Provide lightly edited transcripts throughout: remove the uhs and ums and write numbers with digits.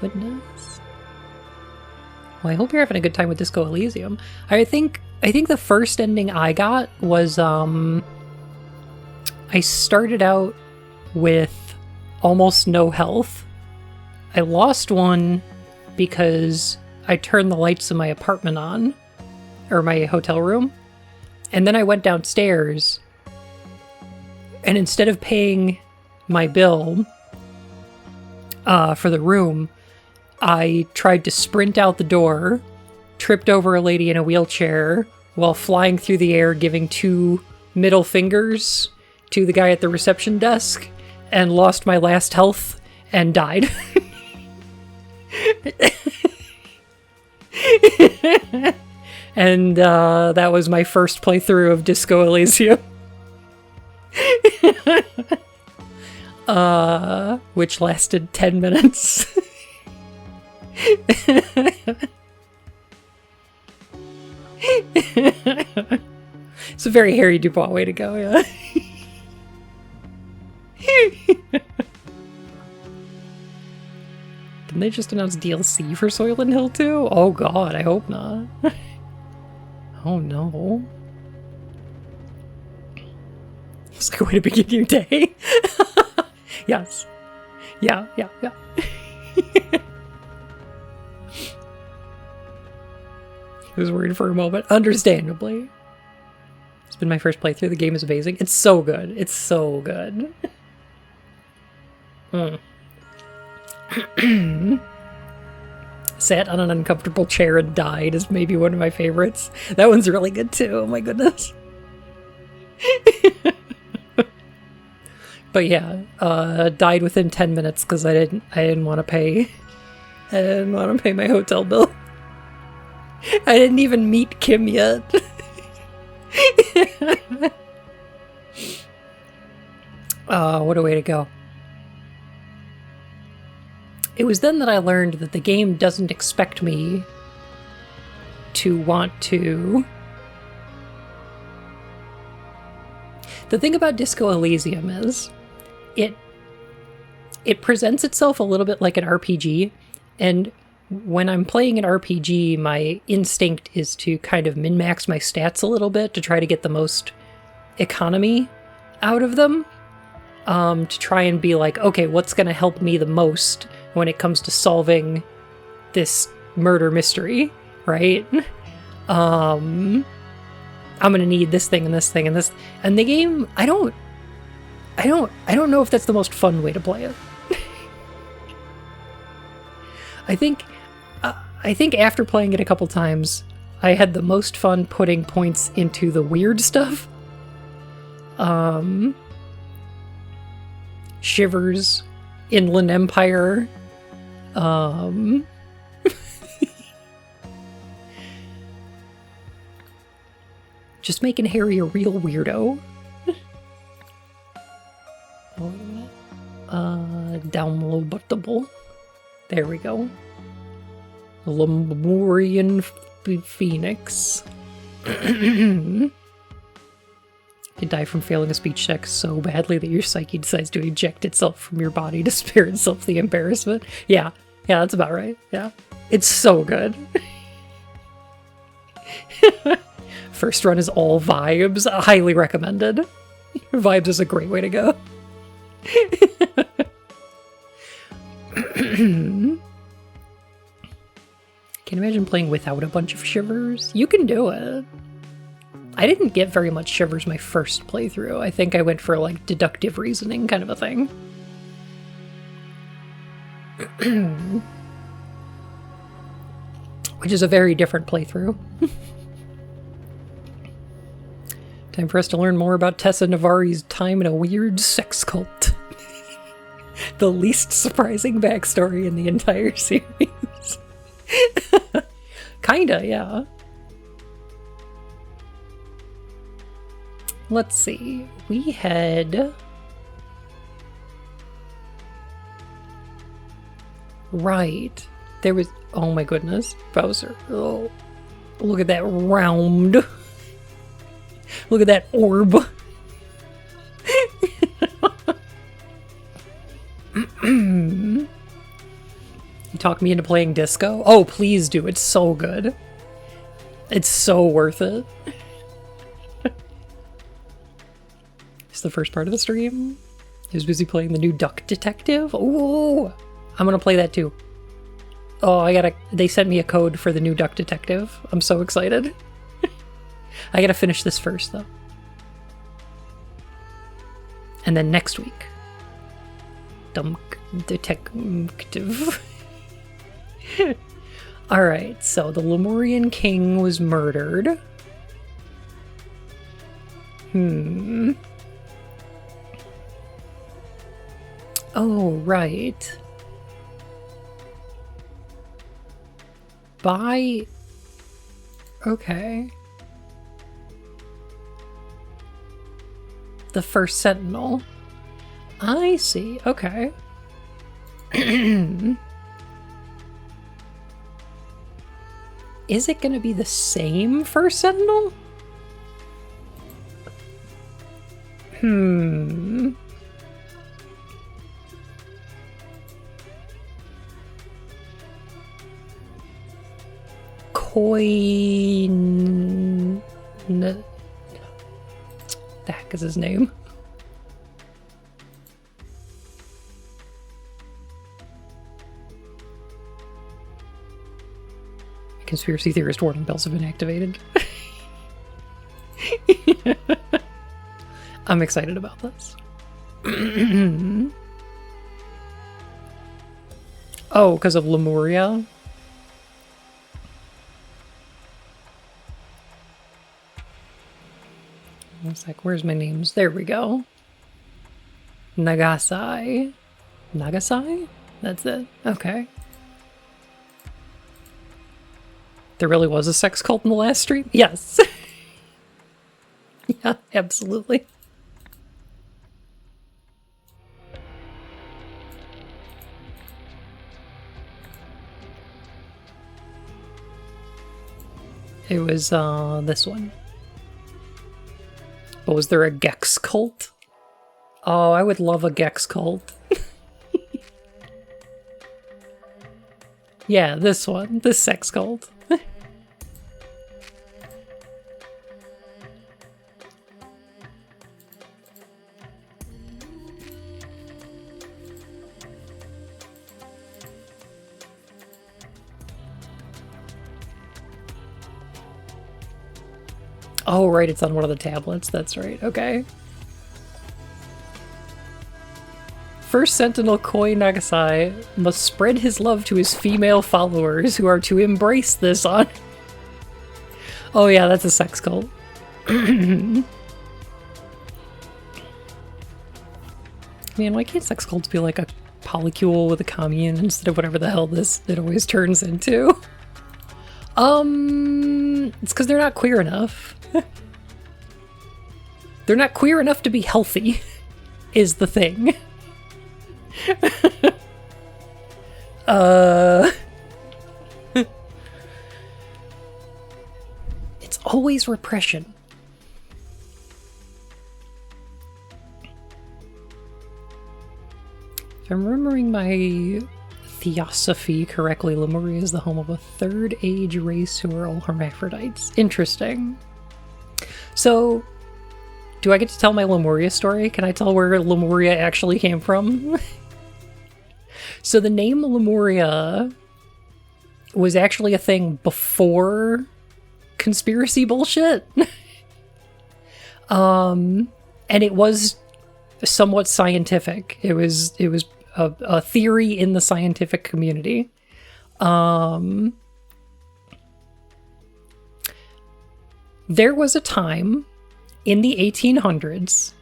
goodness. Well, I hope you're having a good time with Disco Elysium. I think the first ending I got was, I started out with almost no health. I lost one because I turned the lights in my apartment on, or my hotel room, and then I went downstairs, and instead of paying my bill for the room, I tried to sprint out the door, tripped over a lady in a wheelchair while flying through the air, giving 2 middle fingers to the guy at the reception desk, and lost my last health and died. And that was my first playthrough of Disco Elysium. Which lasted 10 minutes. It's a very Harry Dubois way to go, yeah. Didn't they just announce DLC for Soylent Hill 2? Oh god, I hope not. Oh no. It's like a way to begin your day. Yes. Yeah. I was worried for a moment, understandably. It's been my first playthrough. The game is amazing. It's so good. It's so good. Sat on an uncomfortable chair and died is maybe one of my favorites. That one's really good too. Oh my goodness. But yeah, died within 10 minutes because I didn't want to pay. I didn't want to pay my hotel bill. I didn't even meet Kim yet. What a way to go. It was then that I learned that the game doesn't expect me to want to... The thing about Disco Elysium is, it presents itself a little bit like an RPG, and when I'm playing an RPG, my instinct is to kind of min-max my stats a little bit to try to get the most economy out of them, to try and be like, okay, what's going to help me the most when it comes to solving this murder mystery, right? I'm gonna need this thing and this thing and this. And the game, I don't know if that's the most fun way to play it. I think after playing it a couple times, I had the most fun putting points into the weird stuff. Shivers, Inland Empire, just making Harry a real weirdo. Downloadable. There we go. Lemurian Phoenix. You die from failing a speech check so badly that your psyche decides to eject itself from your body to spare itself the embarrassment. Yeah, that's about right. Yeah. It's so good. First run is all vibes. Highly recommended. Vibes is a great way to go. Can you imagine playing without a bunch of shivers? You can do it. I didn't get very much shivers my first playthrough. I think I went for like deductive reasoning kind of a thing. Which is a very different playthrough. Time for us to learn more about Tessa Navarri's time in a weird sex cult. The least surprising backstory in the entire series. Kinda, yeah. Let's see. We had... Right. There was... Oh my goodness. Bowser. Oh. Look at that round. Look at that orb. You talk me into playing Disco? Oh, please do. It's so good. It's so worth it. It's the first part of the stream. He was busy playing the new Duck Detective. Ooh, I'm gonna play that too. Oh, they sent me a code for the new Duck Detective. I'm so excited. I gotta finish this first though. And then next week, Duck Detective. Alright, so the Lemurian king was murdered. Oh, right. Okay. The first Sentinel. I see. Okay. Is it going to be the same first Sentinel? Coin... The heck is his name? Conspiracy theorist warning bells have been activated. I'm excited about this. Oh, because of Lemuria? It's like, where's my names? There we go. Nagasai. Nagasai? That's it. Okay. There really was a sex cult in the last stream? Yes. Yeah, absolutely. It was, this one. But was there a Gex cult? Oh, I would love a Gex cult. Yeah, this one. This sex cult. Oh, right, it's on one of the tablets. That's right. Okay. First Sentinel Koi Nagasai must spread his love to his female followers who are to embrace this on... Oh yeah, that's a sex cult. Man, why can't sex cults be like a polycule with a commune instead of whatever the hell it always turns into? It's because they're not queer enough. They're not queer enough to be healthy, is the thing. It's always repression. If I'm remembering my theosophy correctly, Lemuria is the home of a third age race who are all hermaphrodites. Interesting. So, do I get to tell my Lemuria story? Can I tell where Lemuria actually came from? So the name Lemuria was actually a thing before conspiracy bullshit. And it was somewhat scientific. It was a theory in the scientific community. There was a time in the 1800s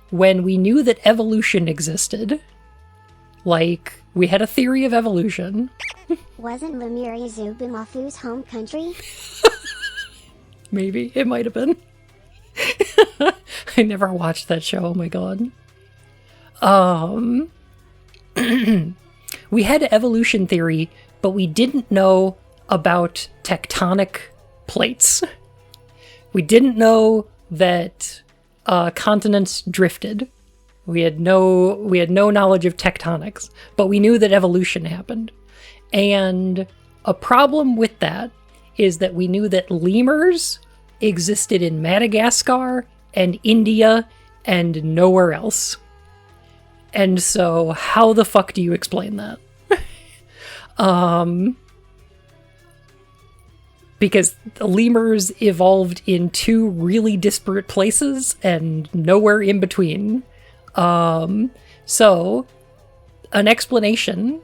when we knew that evolution existed. Like, we had a theory of evolution. Wasn't Lemuria Zubumafu's home country? Maybe. It might have been. I never watched that show, oh my god. We had evolution theory, but we didn't know about tectonic plates. We didn't know that continents drifted. We had no knowledge of tectonics, but we knew that evolution happened. And a problem with that is that we knew that lemurs existed in Madagascar and India and nowhere else. And so how the fuck do you explain that? Because the lemurs evolved in two really disparate places and nowhere in between. So an explanation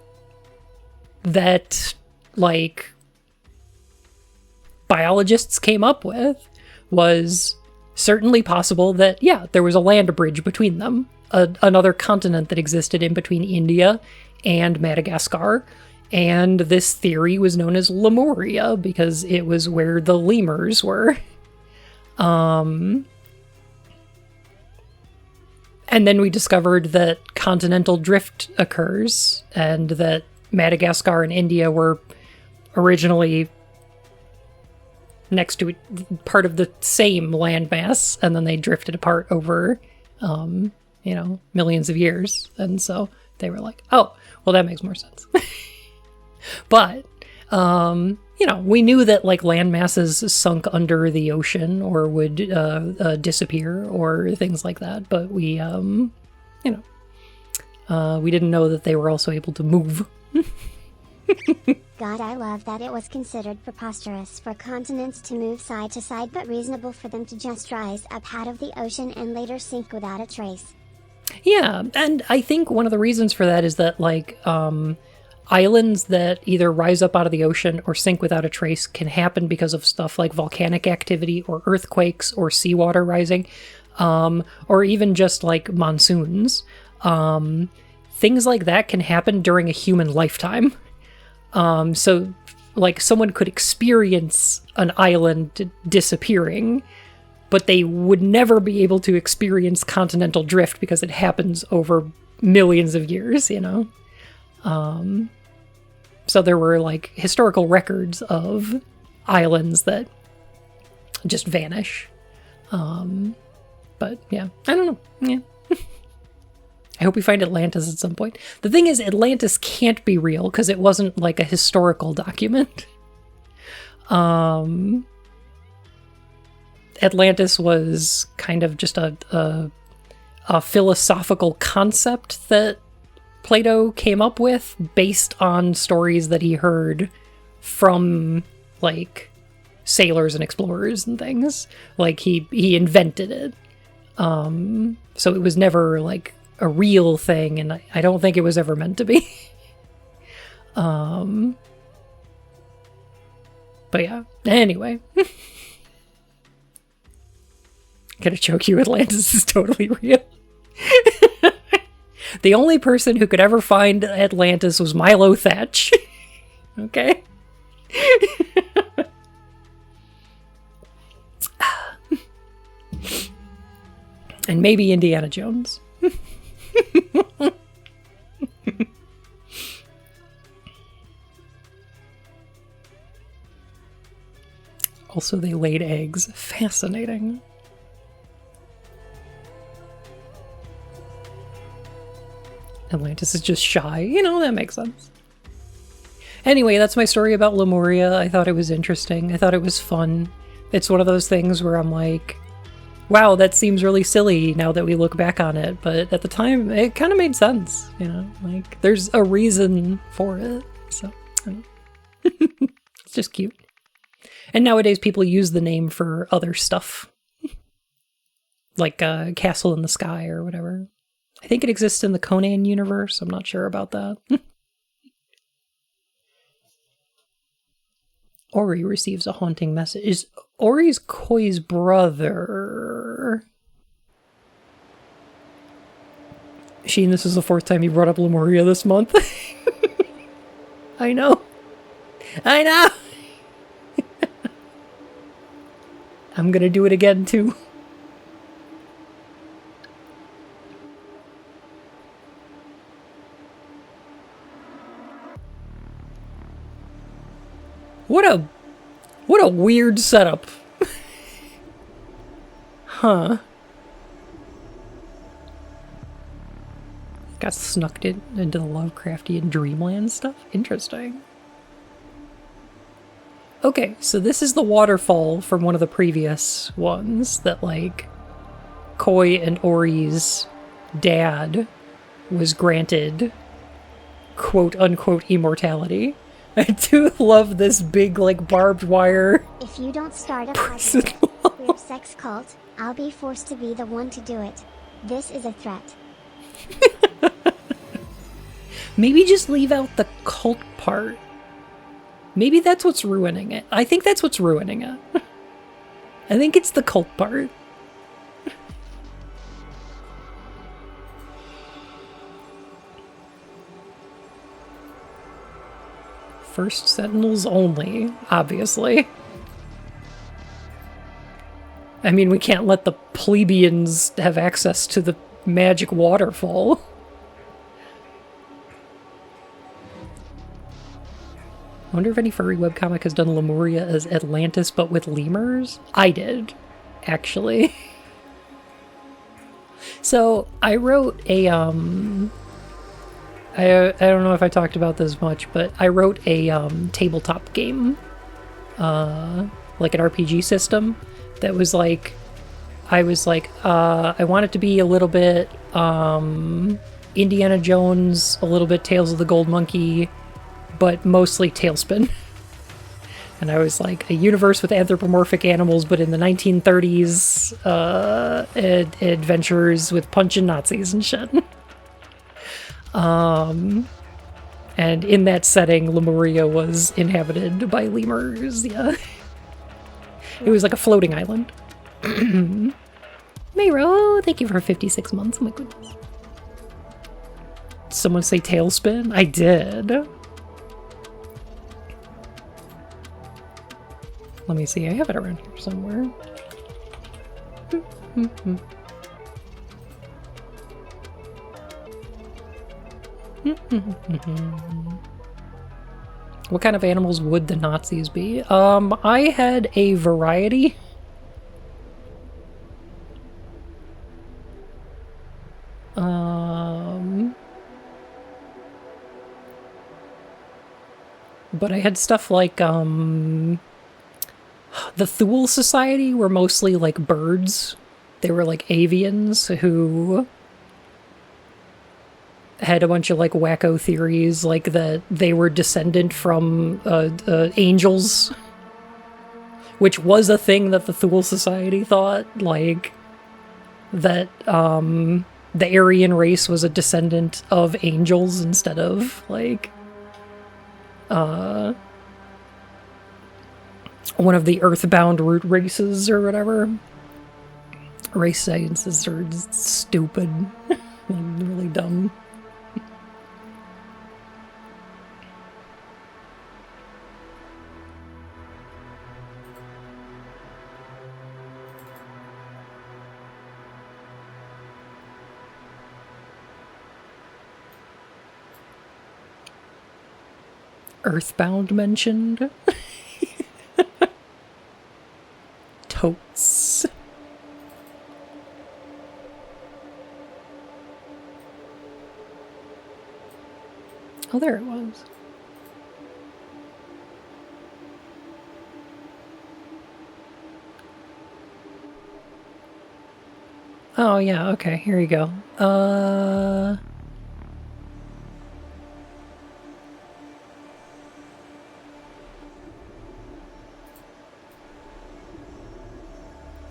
that, like, biologists came up with was certainly possible that, yeah, there was a land bridge between them, another continent that existed in between India and Madagascar, and this theory was known as Lemuria because it was where the lemurs were. And then we discovered that continental drift occurs, and that Madagascar and India were originally next to part of the same landmass, and then they drifted apart over, millions of years. And so they were like, oh, well, that makes more sense. But, we knew that, like, land masses sunk under the ocean or would disappear or things like that. But we, we didn't know that they were also able to move. God, I love that it was considered preposterous for continents to move side to side, but reasonable for them to just rise up out of the ocean and later sink without a trace. Yeah, and I think one of the reasons for that is that, like, islands that either rise up out of the ocean or sink without a trace can happen because of stuff like volcanic activity or earthquakes or seawater rising, or even just like monsoons. Things like that can happen during a human lifetime. So, like, someone could experience an island disappearing, but they would never be able to experience continental drift because it happens over millions of years, So there were, like, historical records of islands that just vanish. But, yeah, I don't know. Yeah. I hope we find Atlantis at some point. The thing is, Atlantis can't be real because it wasn't, like, a historical document. Atlantis was kind of just a philosophical concept that Plato came up with based on stories that he heard from, like, sailors and explorers and things. Like, he invented it. So it was never, like, a real thing, and I don't think it was ever meant to be. But yeah, anyway. Gonna choke you, Atlantis is totally real. The only person who could ever find Atlantis was Milo Thatch. Okay? And maybe Indiana Jones. Also, they laid eggs. Fascinating. Atlantis is just shy. That makes sense. Anyway, that's my story about Lemuria. I thought it was interesting. I thought it was fun. It's one of those things where I'm like, wow, that seems really silly now that we look back on it. But at the time, it kind of made sense. Like, there's a reason for it. So, I don't know. It's just cute. And nowadays, people use the name for other stuff. Like Castle in the Sky or whatever. I think it exists in the Conan universe. I'm not sure about that. Ori receives a haunting message. Is Ori's Koi's brother? Sheen, this is the fourth time you brought up Lemuria this month. I know. I'm gonna do it again, too. What a weird setup. Huh. Got snuck into the Lovecraftian dreamland stuff? Interesting. Okay, so this is the waterfall from one of the previous ones that, like, Koi and Ori's dad was granted quote-unquote immortality. I do love this big, like, barbed wire. If you don't start a Person positive, weird sex cult, I'll be forced to be the one to do it. This is a threat. Maybe just leave out the cult part. Maybe that's what's ruining it. I think that's what's ruining it. I think it's the cult part. First Sentinels only, obviously. I mean, we can't let the plebeians have access to the magic waterfall. I wonder if any furry webcomic has done Lemuria as Atlantis but with lemurs? I did, actually. So, I wrote a, I don't know if I talked about this much, but I wrote a tabletop game, like an RPG system that was like, I was like, I want it to be a little bit Indiana Jones, a little bit Tales of the Gold Monkey, but mostly Tailspin. And I was like, a universe with anthropomorphic animals, but in the 1930s, adventures with punching Nazis and shit. And in that setting, Lemuria was inhabited by lemurs, yeah. It was like a floating island. Mayro, thank you for 56 months, oh my goodness. Did someone say Tailspin? I did. Let me see, I have it around here somewhere. What kind of animals would the Nazis be? I had a variety. But I had stuff like, the Thule Society were mostly like birds. They were like avians who had a bunch of like wacko theories, like that they were descendant from angels, which was a thing that the Thule Society thought, like that the Aryan race was a descendant of angels instead of like one of the earthbound root races or whatever. Race sciences are just stupid. Really dumb. Earthbound mentioned. Totes. Oh, there it was. Oh, yeah, okay, here you go.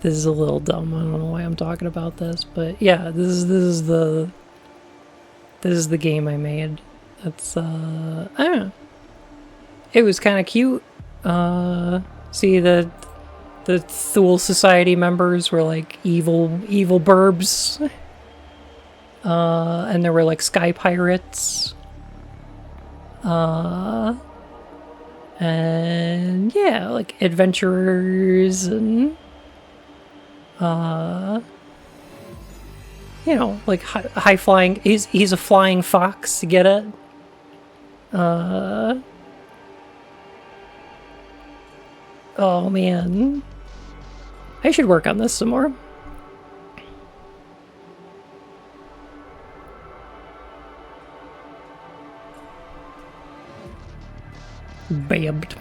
This is a little dumb. I don't know why I'm talking about this, but yeah, this is the game I made. It's I don't know. It was kind of cute. See the Thule Society members were like evil burbs. And there were like sky pirates. And yeah, like adventurers and you know, like high flying. He's a flying fox. You get it? Oh man, I should work on this some more. Babbed.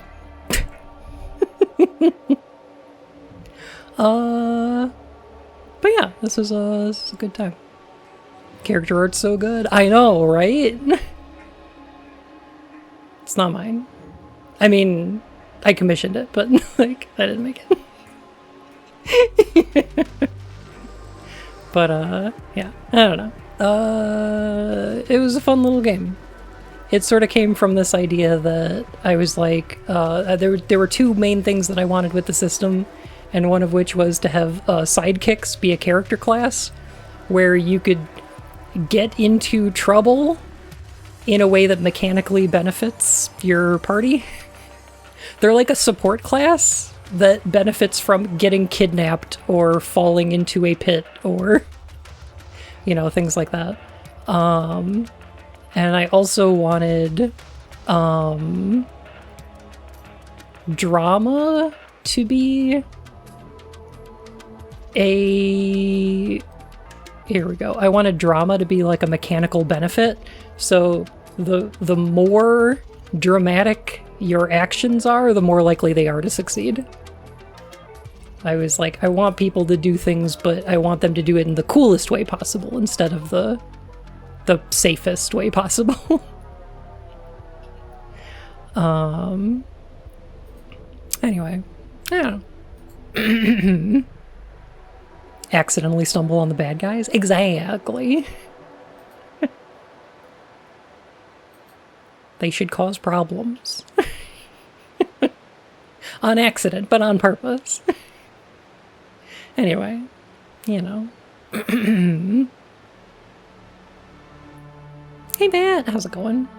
But yeah, this was a good time. Character art's so good. I know, right? It's not mine. I mean, I commissioned it, but like, I didn't make it. But yeah, I don't know. It was a fun little game. It sort of came from this idea that I was like, there were two main things that I wanted with the system, and one of which was to have sidekicks be a character class, where you could get into trouble in a way that mechanically benefits your party. They're like a support class that benefits from getting kidnapped or falling into a pit or, you know, things like that. And I also wanted drama to be a... Here we go. I wanted drama to be like a mechanical benefit. So the more dramatic your actions are, the more likely they are to succeed. I was like, I want people to do things, but I want them to do it in the coolest way possible instead of the safest way possible. Anyway, I don't know. Accidentally stumble on the bad guys? Exactly. They should cause problems. On accident, but on purpose. Anyway, you know. Hey Matt, how's it going?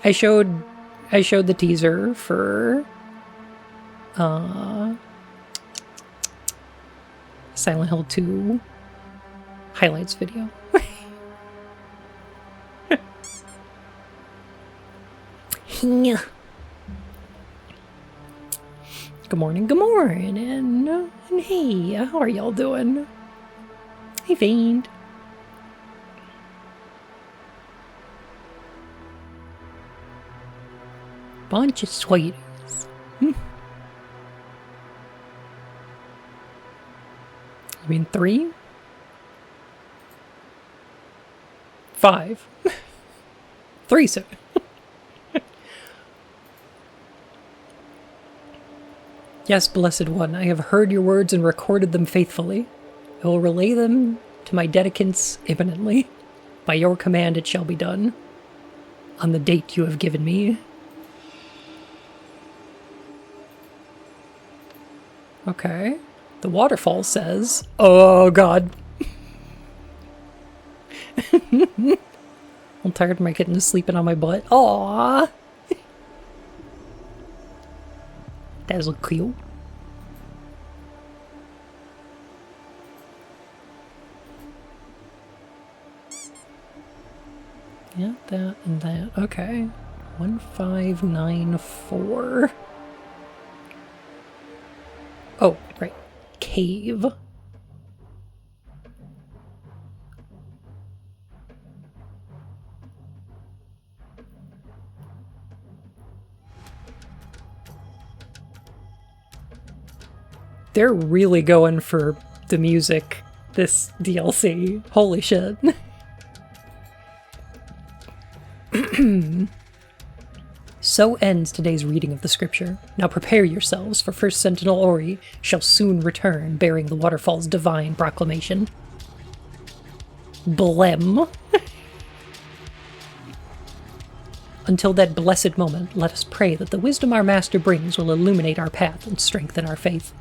I showed the teaser for Silent Hill 2 highlights video. Good morning, and hey, how are y'all doing? Hey, Fiend. Bunch of sweeters. You mean 3? 5. 3, sir. Yes, Blessed One, I have heard your words and recorded them faithfully. I will relay them to my dedicants imminently. By your command it shall be done. On the date you have given me. Okay. The waterfall says... Oh, God. I'm tired of my kitten sleeping on my butt. Aww. That's so cute. Yeah, that and that. Okay. 1594. Oh, right. Cave. They're really going for the music, this DLC. Holy shit. So ends today's reading of the scripture. Now prepare yourselves, for First Sentinel Ori shall soon return, bearing the waterfall's divine proclamation. Blem. Until that blessed moment, let us pray that the wisdom our master brings will illuminate our path and strengthen our faith.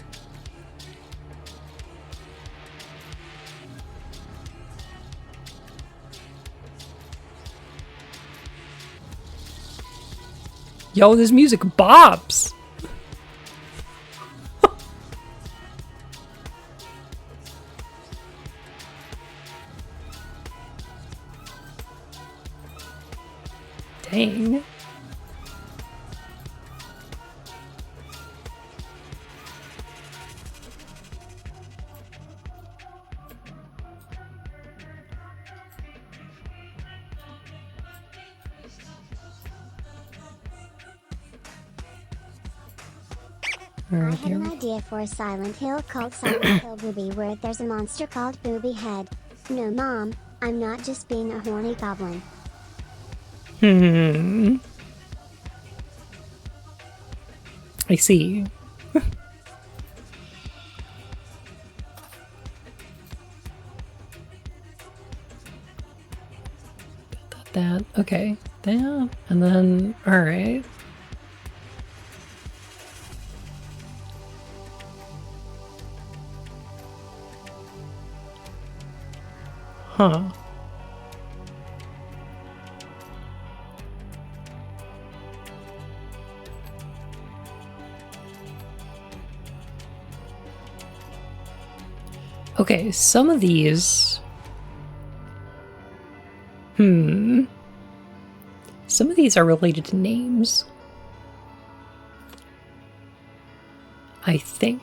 Yo, this music bops! Dang. I Alright, had an idea for a Silent Hill called Silent Hill Booby where there's a monster called Booby Head. No mom, I'm not just being a horny goblin. I see. That, okay. That, and then, alright. Huh. Okay, some of these... Some of these are related to names. I think.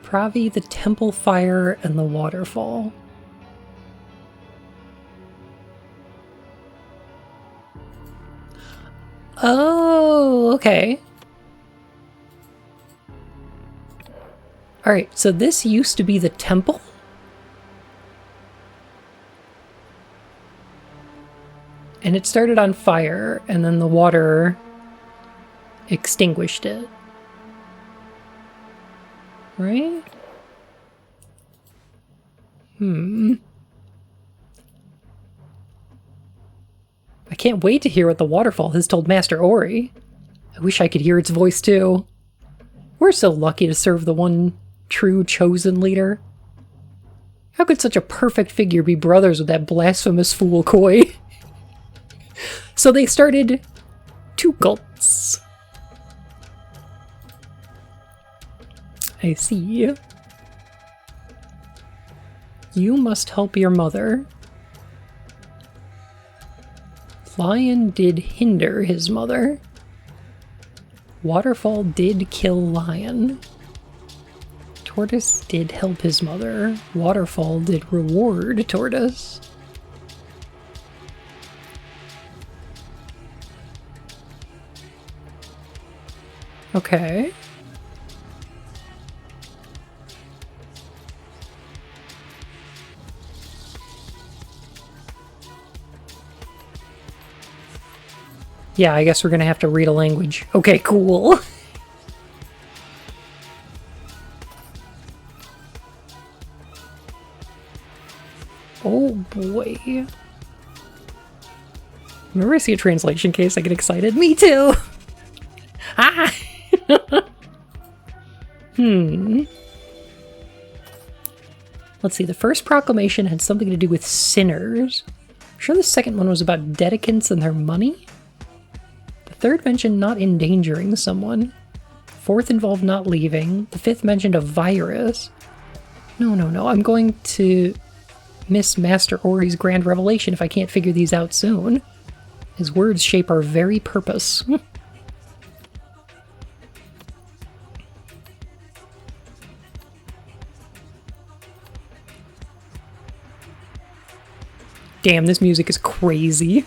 Pravi, the Temple Fire, and the Waterfall. Oh, okay. Alright, so this used to be the temple? And it started on fire, and then the water extinguished it. Right? I can't wait to hear what the waterfall has told Master Ori. I wish I could hear its voice too. We're so lucky to serve the one true chosen leader. How could such a perfect figure be brothers with that blasphemous fool Koi? So they started two cults. I see. You must help your mother. Lion did hinder his mother. Waterfall did kill Lion. Tortoise did help his mother. Waterfall did reward Tortoise. Okay. Yeah, I guess we're gonna have to read a language. Okay, cool. Oh boy. Whenever I see a translation case, I get excited. Me too! Ah! Let's see, the first proclamation had something to do with sinners. I'm sure the second one was about dedicants and their money. The third mentioned not endangering someone. Fourth involved not leaving. The fifth mentioned a virus. No, I'm going to miss Master Ori's grand revelation if I can't figure these out soon. His words shape our very purpose. Damn, this music is crazy.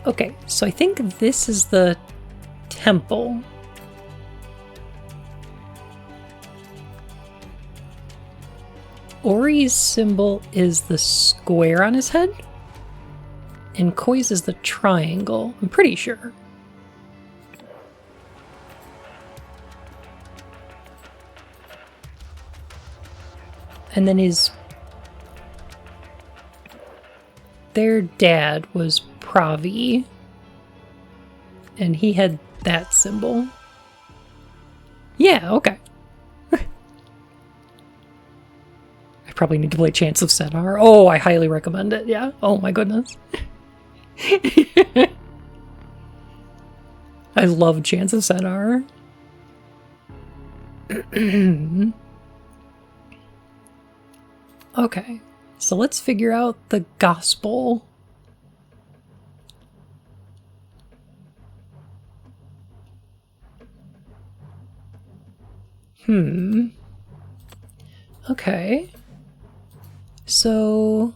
Okay, so I think this is the temple. Ori's symbol is the square on his head, and Koi's is the triangle, I'm pretty sure. And then their dad was Pravi, and he had that symbol. Yeah, okay. I probably need to play Chants of Sennar. Oh, I highly recommend it, yeah. Oh my goodness. I love Chants of Sennar. Okay, so let's figure out the gospel. Okay. So...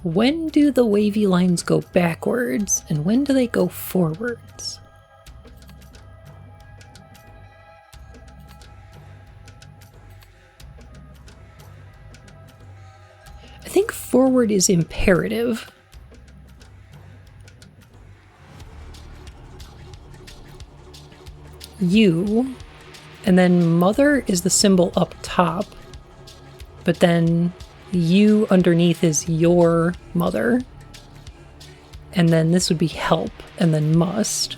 when do the wavy lines go backwards, and when do they go forwards? I think forward is imperative. U, and then mother is the symbol up top, but then U underneath is your mother, and then this would be help, and then must,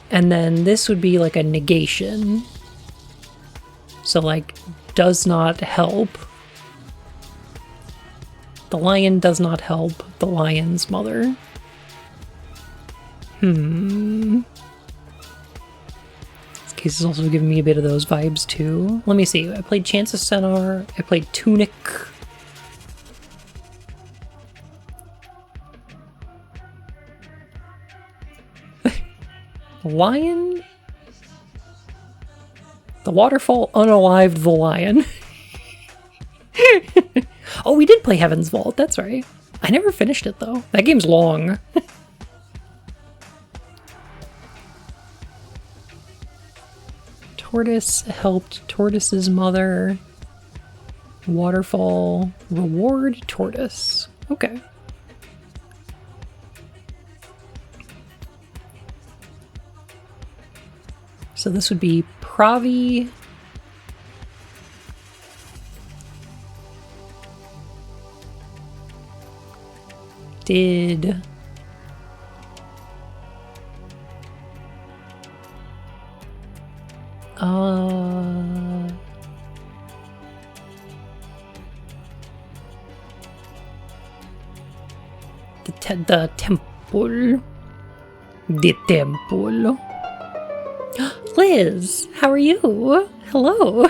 and then this would be like a negation, so like does not help. The lion does not help the lion's mother. This case is also giving me a bit of those vibes too. Let me see. I played Chance of Centaur. I played Tunic. Lion? The waterfall unalived the lion. Oh, we did play Heaven's Vault. That's right. I never finished it though. That game's long. Tortoise helped Tortoise's mother. Waterfall. Reward Tortoise. Okay. So this would be Pravi. Did... the temple. The temple. Liz, how are you? Hello.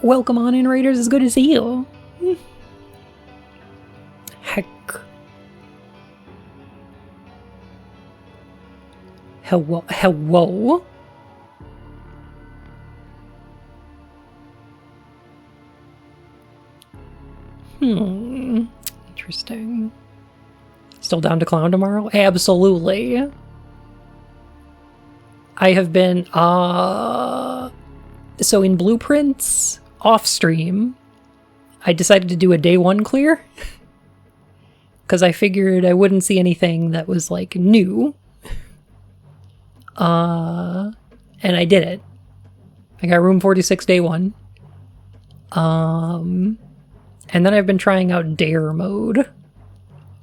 Welcome on in, Raiders. It's good to see you. Heck. Hello. Hello. Interesting. Still down to clown tomorrow? Absolutely. I have been, so in Blueprints, off stream, I decided to do a day one clear. Because I figured I wouldn't see anything that was, like, new. And I did it. I got Room 46 day one. And then I've been trying out Dare mode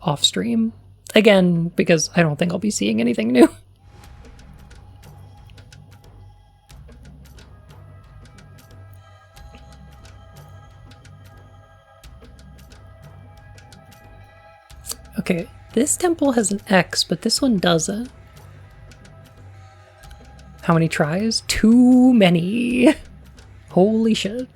off stream. Again, because I don't think I'll be seeing anything new. Okay, this temple has an X, but this one doesn't. How many tries? Too many. Holy shit.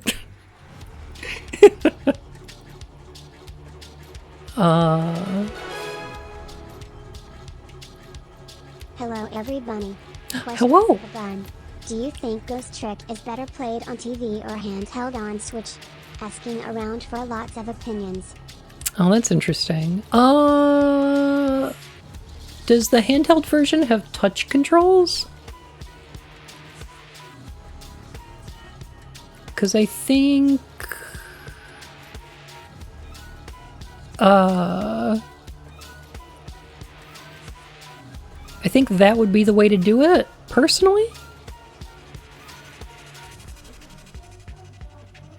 Hello everybody. Hello. For fun. Do you think Ghost Trick is better played on TV or handheld on Switch? Asking around for lots of opinions. Oh, that's interesting. Does the handheld version have touch controls? Because I think... I think that would be the way to do it, personally.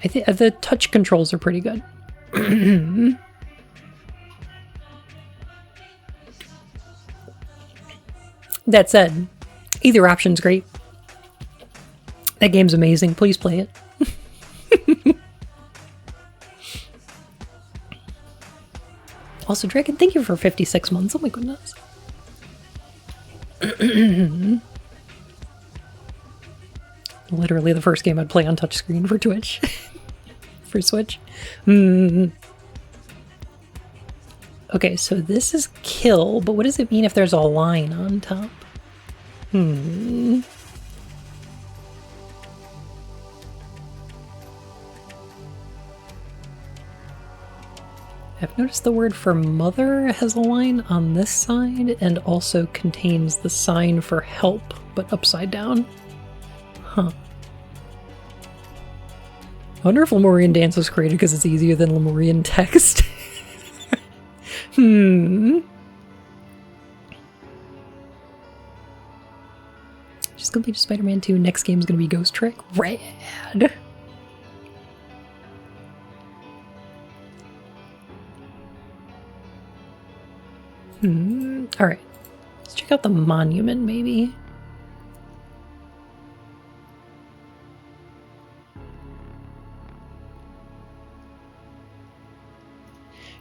I think the touch controls are pretty good. That said, either option's great. That game's amazing. Please play it. Also, Dragon, thank you for 56 months. Oh my goodness. Literally the first game I'd play on touchscreen for Twitch. For Switch. Okay, so this is kill, but what does it mean if there's a line on top? I've noticed the word for mother has a line on this side and also contains the sign for help, but upside down. Huh. I wonder if Lemurian dance was created because it's easier than Lemurian text. Just completed Spider-Man 2. Next game is going to be Ghost Trick. Rad! Alright. Let's check out the monument, maybe.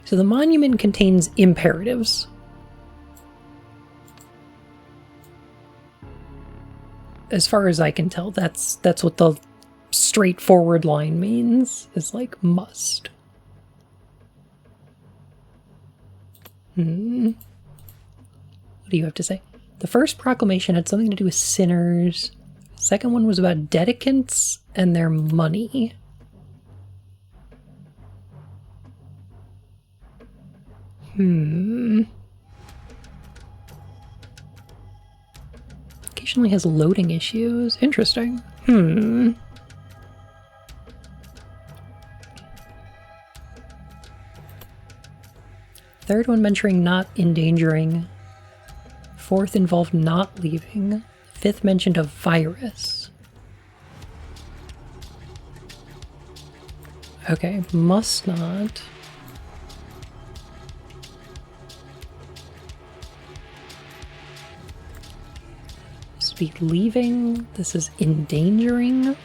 So the monument contains imperatives. As far as I can tell, that's what the straightforward line means, is like must. What do you have to say? The first proclamation had something to do with sinners. The second one was about dedicants and their money. Occasionally has loading issues. Interesting. Third one mentioning not endangering. Fourth involved not leaving. Fifth mentioned a virus. Okay, must not. This would be leaving. This is endangering.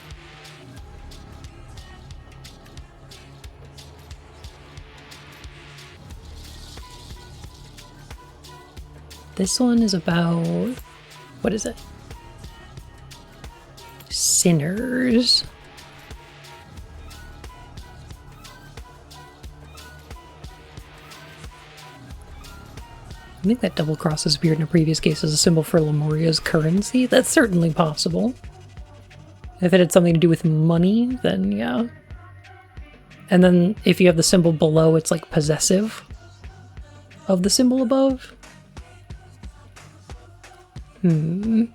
This one is about, what is it? Sinners. I think that double cross has appeared in a previous case as a symbol for Lemuria's currency. That's certainly possible. If it had something to do with money, then yeah. And then if you have the symbol below, it's like possessive of the symbol above. So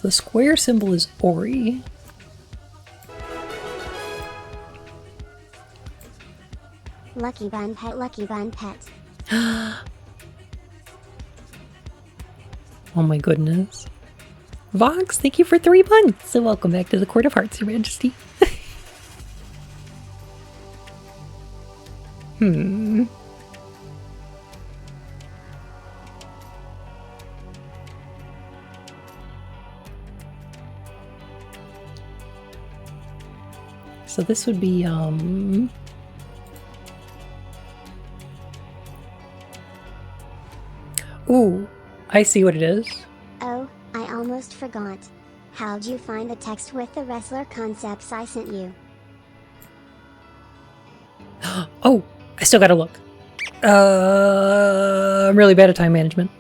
the square symbol is Ori. Lucky Bun Pet, Lucky Bun Pet. Oh my goodness. Vox, thank you for 3 months. So welcome back to the Court of Hearts, Your Majesty. So this would be, ooh, I see what it is. Oh, I almost forgot. How'd you find the text with the wrestler concepts I sent you? Oh, I still gotta look. I'm really bad at time management.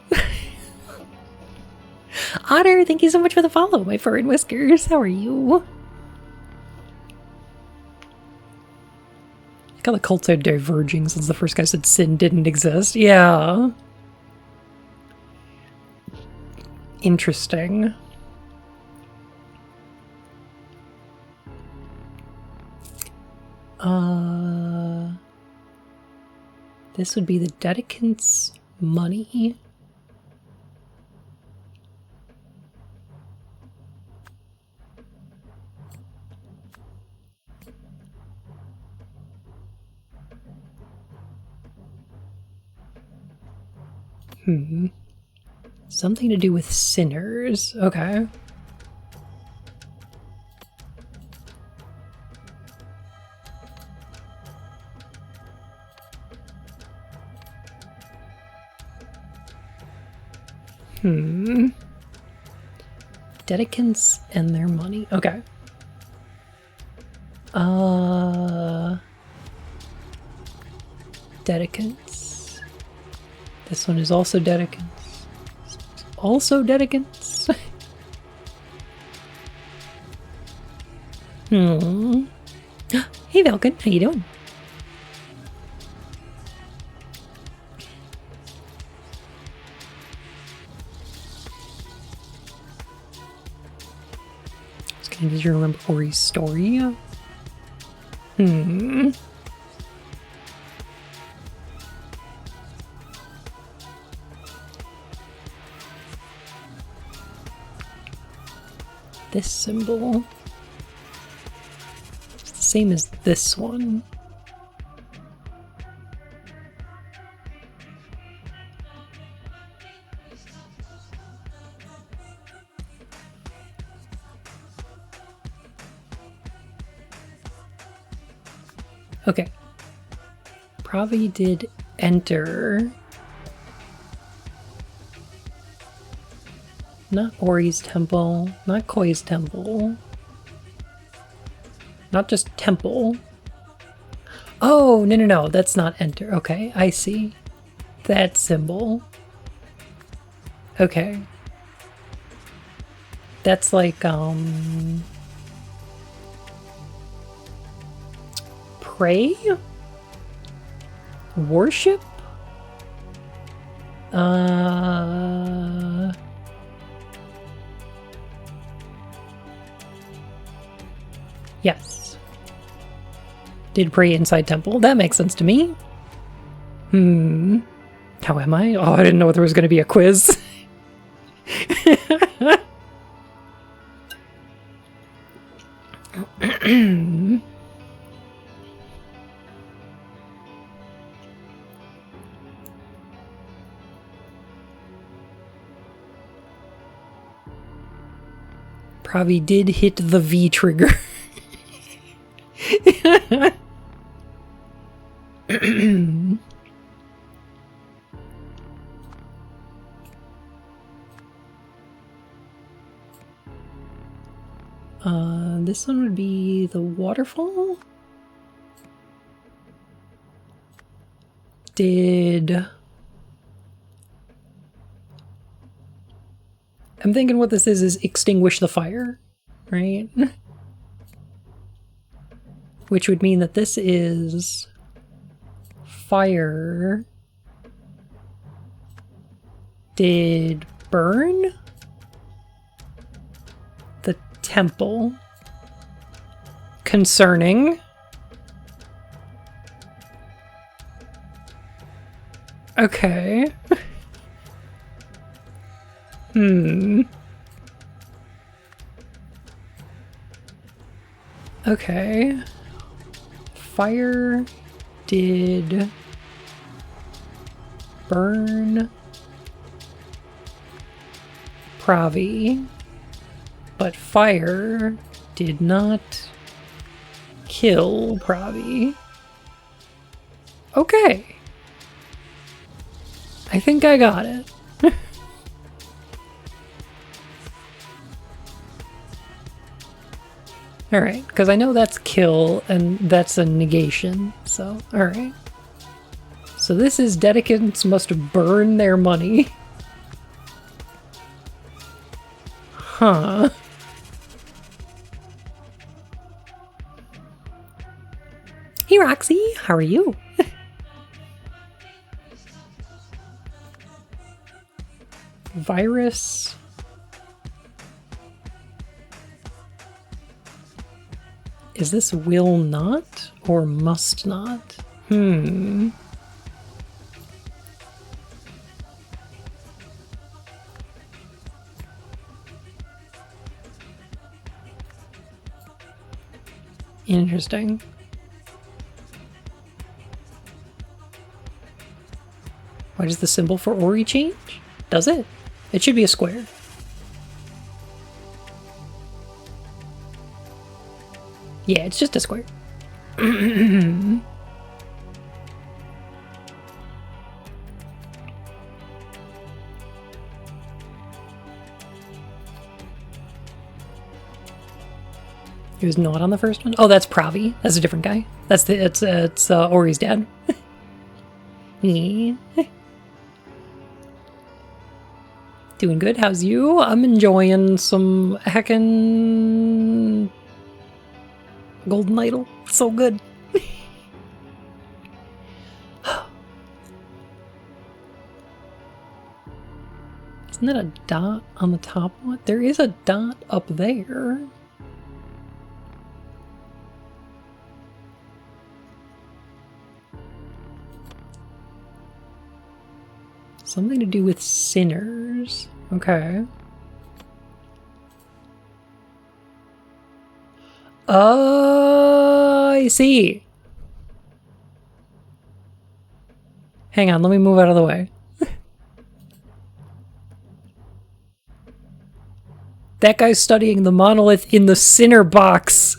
Otter, thank you so much for the follow, my fur and whiskers. How are you? I got the cults are diverging since the first guy said sin didn't exist. Yeah. Interesting. This would be the dedicant's money. Something to do with sinners. Okay. Dedicants and their money. Okay. Dedicants. This one is also Dedicants. Also Dedicants. Hey Valken, how you doing? Did you remember Ori's story? This symbol. It's the same as this one. Okay. Pravi did enter. Not Ori's temple, not Koi's temple. Not just temple. Oh, no, that's not enter. Okay, I see. That symbol. Okay. That's like, pray? Worship? Yes. Did pray inside temple. That makes sense to me. How am I? Oh, I didn't know there was going to be a quiz. Pravi did hit the V trigger. This one would be the waterfall? I'm thinking what this is extinguish the fire, right? Which would mean that this is fire. Did burn the temple. Concerning. Okay. Okay. Fire did burn Pravi, but fire did not kill Pravi. Okay. I think I got it. Alright, because I know that's kill and that's a negation, so alright. So this is Dedicants must burn their money. Huh. Hey Roxy, how are you? Virus. Is this will not or must not? Interesting. Why does the symbol for Ori change? Does it? It should be a square. Yeah, it's just a square. He was not on the first one? Oh, that's Pravi. That's a different guy. It's Ori's dad. Yeah. Doing good. How's you? I'm enjoying some heckin' Golden Idol. So good. Isn't that a dot on the top one? There is a dot up there. Something to do with sinners. Okay. Oh, I see. Hang on, let me move out of the way. That guy's studying the monolith in the sinner box.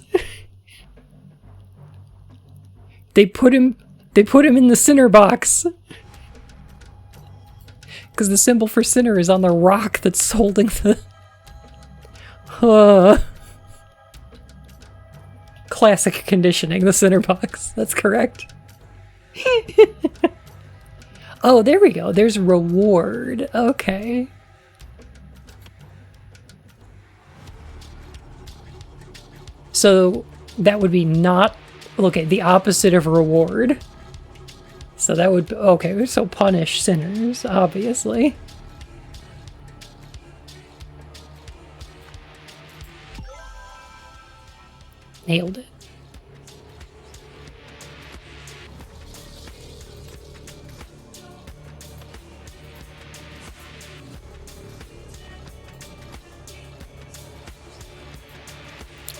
They put him in the sinner box. Because the symbol for sinner is on the rock that's holding the... Classic conditioning, the sinner box. That's correct. Oh, there we go. There's reward. Okay. So that would be not... Okay, the opposite of reward. So that would... Okay, so punish sinners, obviously. Nailed it.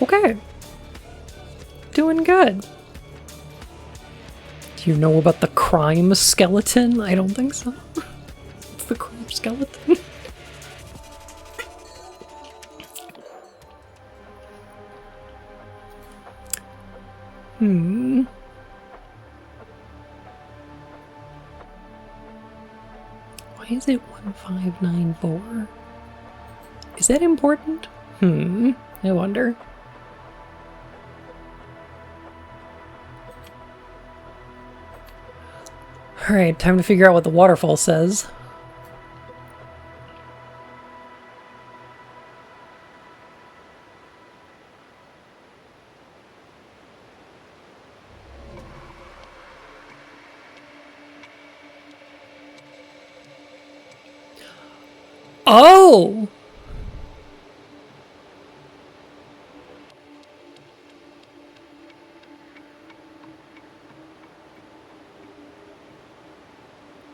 Okay. Doing good. Do you know about the crime skeleton? I don't think so. It's the crime skeleton. Why is it 1594? Is that important? I wonder. Alright, time to figure out what the waterfall says. Oh!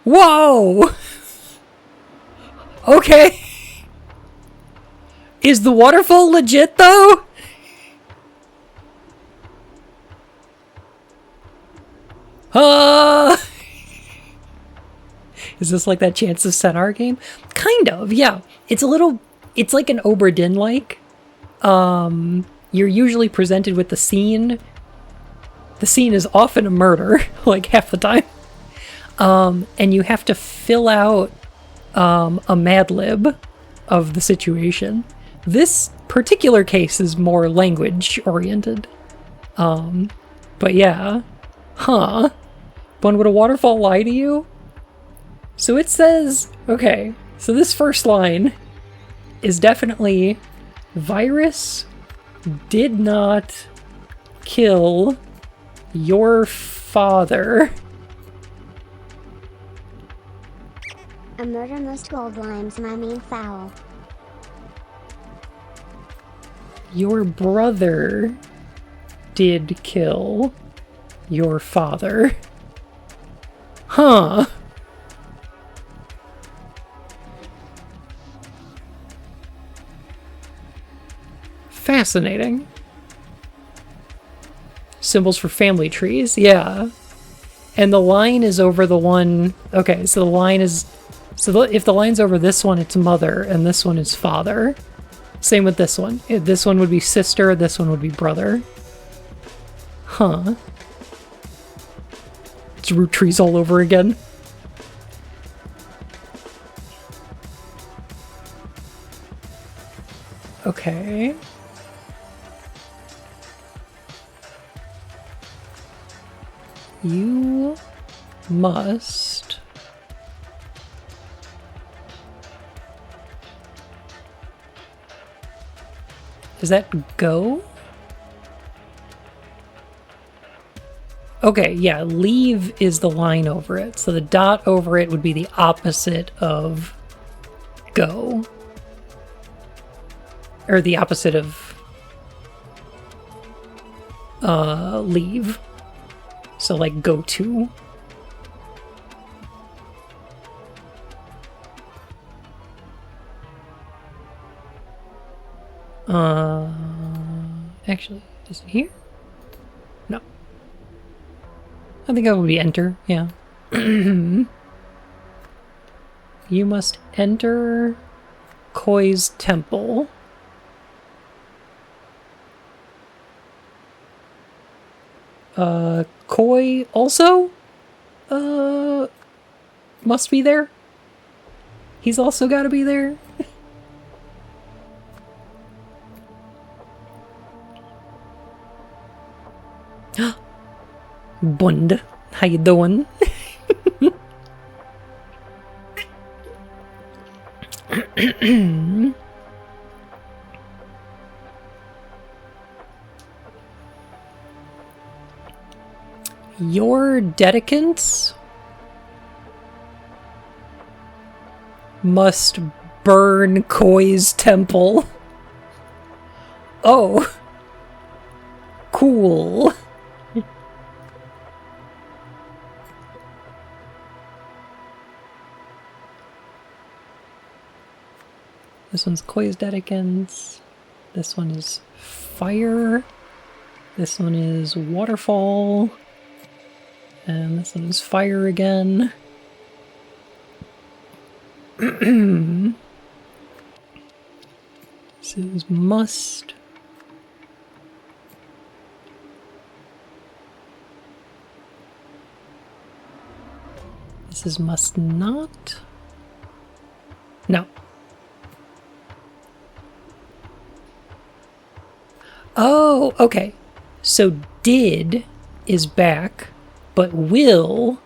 Whoa! Okay. Is the waterfall legit, though? Is this like that Chance of Senar game? Kind of, yeah. It's a little... It's like an Obra Dinn-like. You're usually presented with the scene. The scene is often a murder, like half the time. And you have to fill out a Mad Lib of the situation. This particular case is more language-oriented. But yeah. Huh. When would a waterfall lie to you? So it says... Okay, so this first line is definitely... Virus did not kill your father. A murder most gold limes my mean foul. Your brother did kill your father. Huh. Fascinating. Symbols for family trees, yeah. And the line is over the one... Okay, so the line is... So if the line's over this one, it's mother, and this one is father. Same with this one. This one would be sister, this one would be brother. Huh. It's root trees all over again. Okay. You must Is that go? Okay, yeah, leave is the line over it. So the dot over it would be the opposite of go. Or the opposite of leave. So like go to. Actually, is it here? No. I think that would be enter, yeah. You must enter Koi's temple. Koi also? Must be there? He's also gotta be there? Bund, how you doing? Your dedicants must burn Koi's temple. Oh. Cool. This one's Koi's dedicants. This one is fire. This one is waterfall. And this one is fire again. This is must. This is must not. No. Oh, okay. So did is back, but will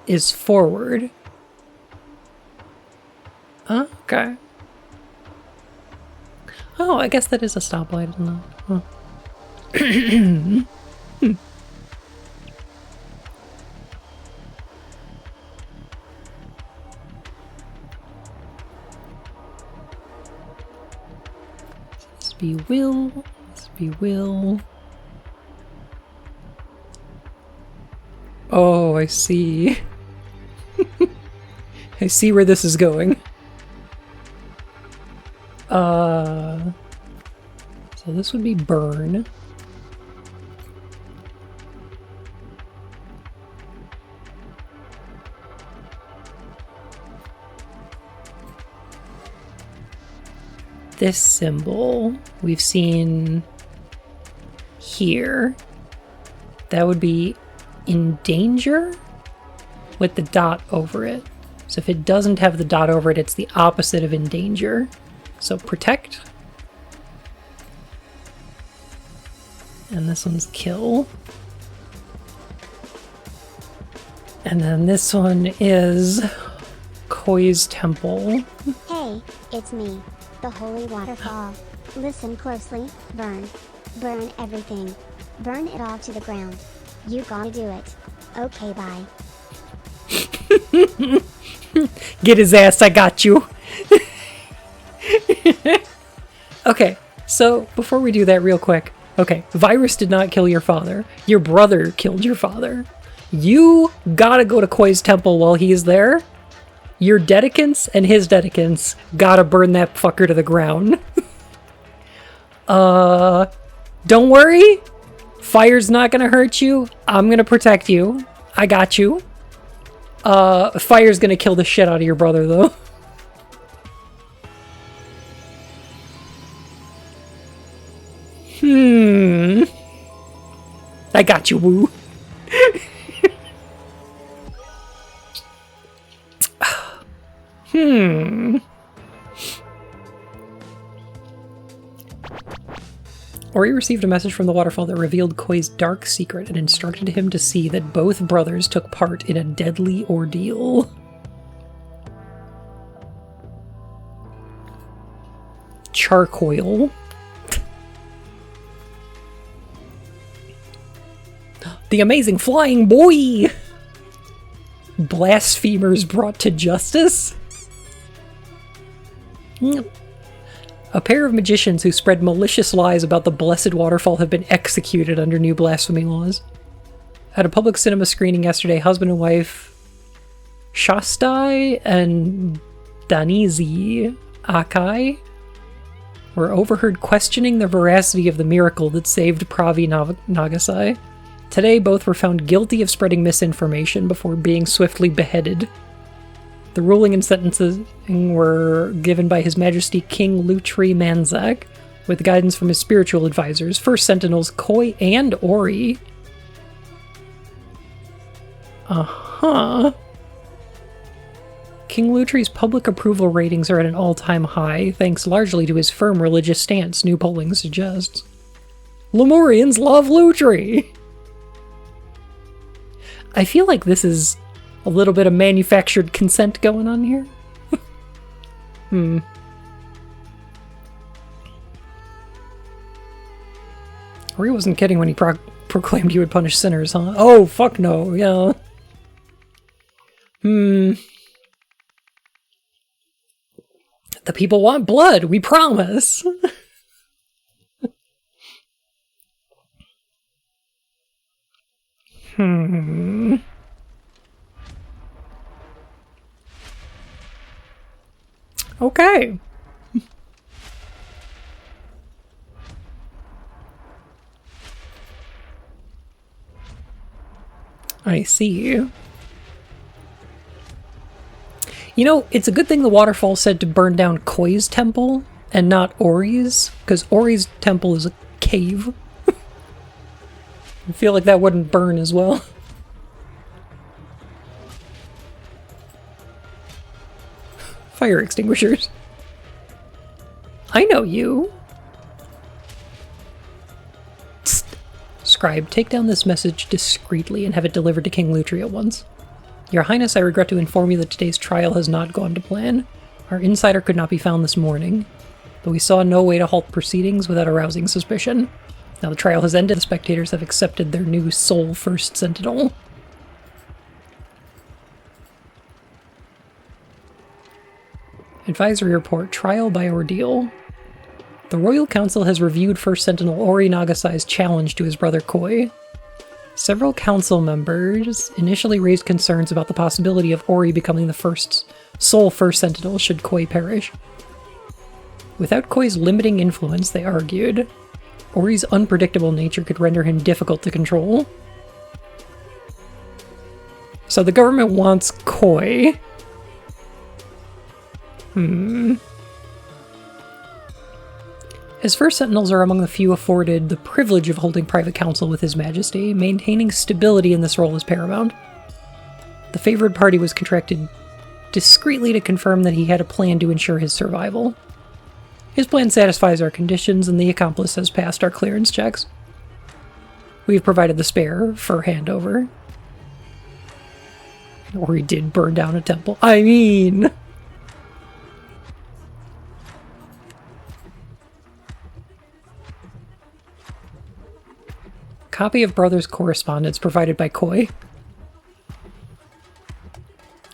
is forward. Okay. Oh, I guess that is a stoplight, isn't it? Huh. This be will. This be will. Oh, I see. I see where this is going. So this would be burn. This symbol we've seen here. That would be in danger with the dot over it. So if it doesn't have the dot over it, it's the opposite of in danger. So protect. And this one's kill. And then this one is Koi's temple. Hey, it's me, the Holy Waterfall. Listen closely, burn. Burn everything. Burn it all to the ground. You gotta do it. Okay, bye. Get his ass, I got you. Okay, so before we do that real quick. Okay, Virus did not kill your father. Your brother killed your father. You gotta go to Koi's temple while he's there. Your dedicants and his dedicants gotta burn that fucker to the ground. Don't worry. Fire's not gonna hurt you. I'm gonna protect you. I got you. Fire's gonna kill the shit out of your brother, though. I got you, Woo. Ori received a message from the waterfall that revealed Koi's dark secret and instructed him to see that both brothers took part in a deadly ordeal. Charcoil. The amazing flying boy! Blasphemers brought to justice? A pair of magicians who spread malicious lies about the blessed waterfall have been executed under new blasphemy laws. At a public cinema screening yesterday, husband and wife Shastai and Danizi Akai were overheard questioning the veracity of the miracle that saved Pravi Nagasai. Today, both were found guilty of spreading misinformation before being swiftly beheaded. The ruling and sentences were given by His Majesty King Lutri Manzak, with guidance from his spiritual advisors, First Sentinels Koi and Ori. King Lutri's public approval ratings are at an all-time high, thanks largely to his firm religious stance, new polling suggests. Lemurians love Lutri! I feel like this is a little bit of manufactured consent going on here. Ori wasn't kidding when he proclaimed he would punish sinners, huh? Oh, fuck no, yeah. The people want blood, we promise! Okay. I see. You know, it's a good thing the waterfall said to burn down Koi's temple and not Ori's, because Ori's temple is a cave. I feel like that wouldn't burn as well. Fire extinguishers. I know you. Psst. Scribe, take down this message discreetly and have it delivered to King Lutri at once. Your Highness, I regret to inform you that today's trial has not gone to plan. Our insider could not be found this morning, but we saw no way to halt proceedings without arousing suspicion. Now the trial has ended, the spectators have accepted their new sole First Sentinel. Advisory report, trial by ordeal. The Royal Council has reviewed First Sentinel Ori Nagasai's challenge to his brother Koi. Several council members initially raised concerns about the possibility of Ori becoming the sole First Sentinel should Koi perish. Without Koi's limiting influence, they argued, Ori's unpredictable nature could render him difficult to control. So the government wants Koi. As First Sentinels are among the few afforded the privilege of holding private counsel with His Majesty, maintaining stability in this role is paramount. The favored party was contracted discreetly to confirm that he had a plan to ensure his survival. His plan satisfies our conditions, and the accomplice has passed our clearance checks. We have provided the spare for handover. Or he did burn down a temple. I mean... Copy of brother's correspondence provided by Koi.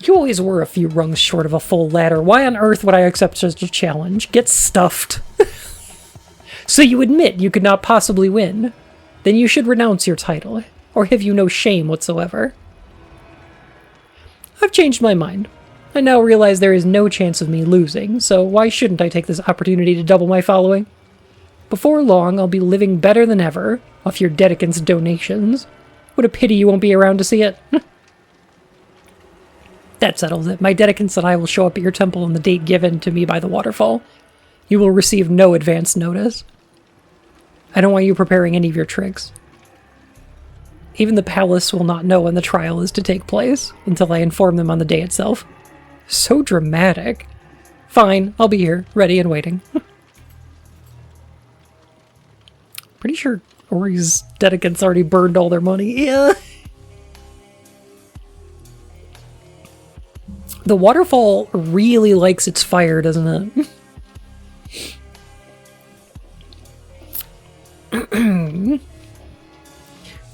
You always were a few rungs short of a full ladder. Why on earth would I accept such a challenge? Get stuffed. So you admit you could not possibly win. Then you should renounce your title. Or have you no shame whatsoever? I've changed my mind. I now realize there is no chance of me losing, so why shouldn't I take this opportunity to double my following? Before long, I'll be living better than ever, off your Dedicant's donations. What a pity you won't be around to see it. That settles it. My Dedicants and I will show up at your temple on the date given to me by the waterfall. You will receive no advance notice. I don't want you preparing any of your tricks. Even the palace will not know when the trial is to take place, until I inform them on the day itself. So dramatic. Fine, I'll be here, ready and waiting. Pretty sure Ori's dedicants already burned all their money. Yeah. The waterfall really likes its fire, doesn't it?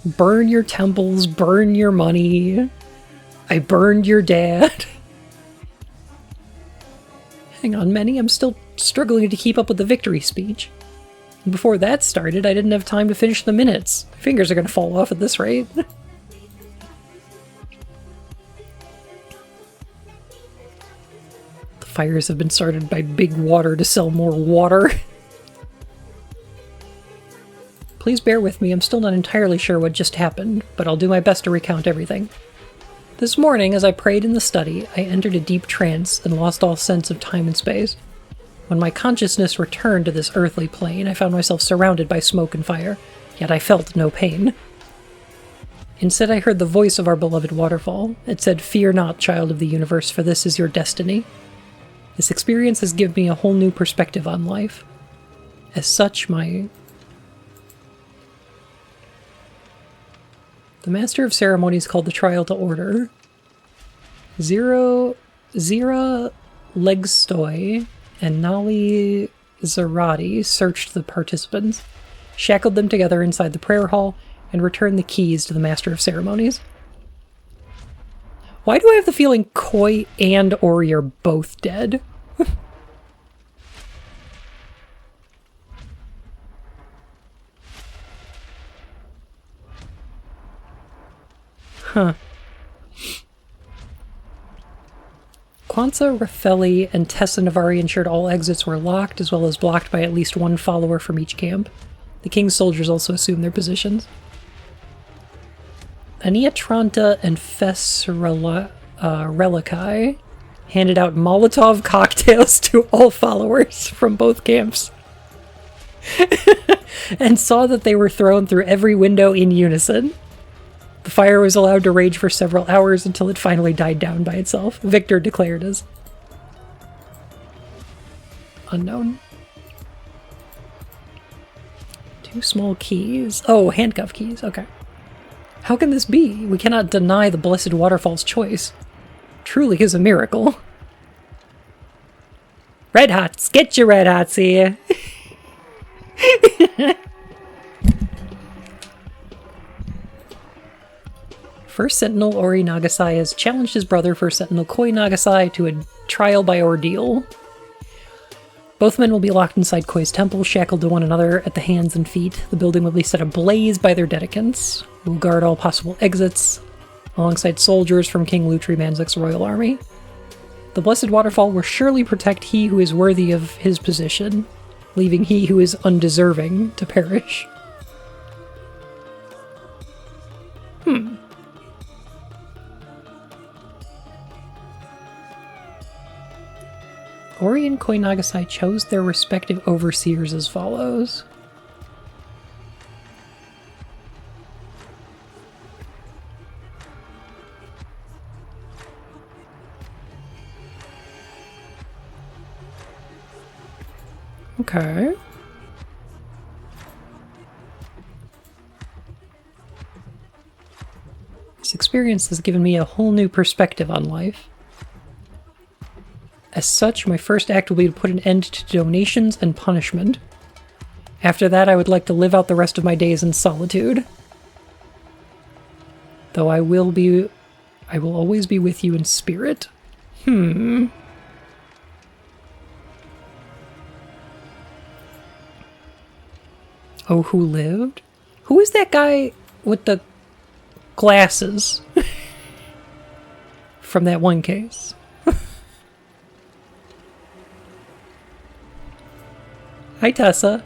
Burn your temples, burn your money. I burned your dad. Hang on, Manny, I'm still struggling to keep up with the victory speech. And before that started, I didn't have time to finish the minutes. My fingers are gonna fall off at this rate. The fires have been started by Big Water to sell more water. Please bear with me, I'm still not entirely sure what just happened, but I'll do my best to recount everything. This morning, as I prayed in the study, I entered a deep trance and lost all sense of time and space. When my consciousness returned to this earthly plane, I found myself surrounded by smoke and fire, yet I felt no pain. Instead, I heard the voice of our beloved waterfall. It said, "Fear not, child of the universe, for this is your destiny." This experience has given me a whole new perspective on life. As such, The Master of Ceremonies called the trial to order. Zira Legstoi and Nali Zarati searched the participants, shackled them together inside the prayer hall, and returned the keys to the Master of Ceremonies. Why do I have the feeling Koi and Ori are both dead? Huh. Kwanzaa, Rafeli, and Tessa Navari ensured all exits were locked, as well as blocked by at least one follower from each camp. The king's soldiers also assumed their positions. Ania Tranta and Fess Relikai handed out Molotov cocktails to all followers from both camps. And saw that they were thrown through every window in unison. The fire was allowed to rage for several hours until it finally died down by itself. Victor declared as unknown. 2 small keys. Oh, handcuff keys. Okay. How can this be? We cannot deny the Blessed Waterfall's choice. Truly is a miracle. Red Hots! Get your Red Hots here! First Sentinel Ori Nagasai has challenged his brother First Sentinel Koi Nagasai to a trial by ordeal. Both men will be locked inside Koi's temple, shackled to one another at the hands and feet. The building will be set ablaze by their dedicants, who will guard all possible exits, alongside soldiers from King Lutri Manzik's royal army. The Blessed Waterfall will surely protect he who is worthy of his position, leaving he who is undeserving to perish. Ori and Koi Nagasai chose their respective overseers as follows. Okay. This experience has given me a whole new perspective on life. As such, my first act will be to put an end to donations and punishment. After that, I would like to live out the rest of my days in solitude. Though I will always be with you in spirit. Oh, who lived? Who is that guy with the glasses? From that one case. Hi, Tessa.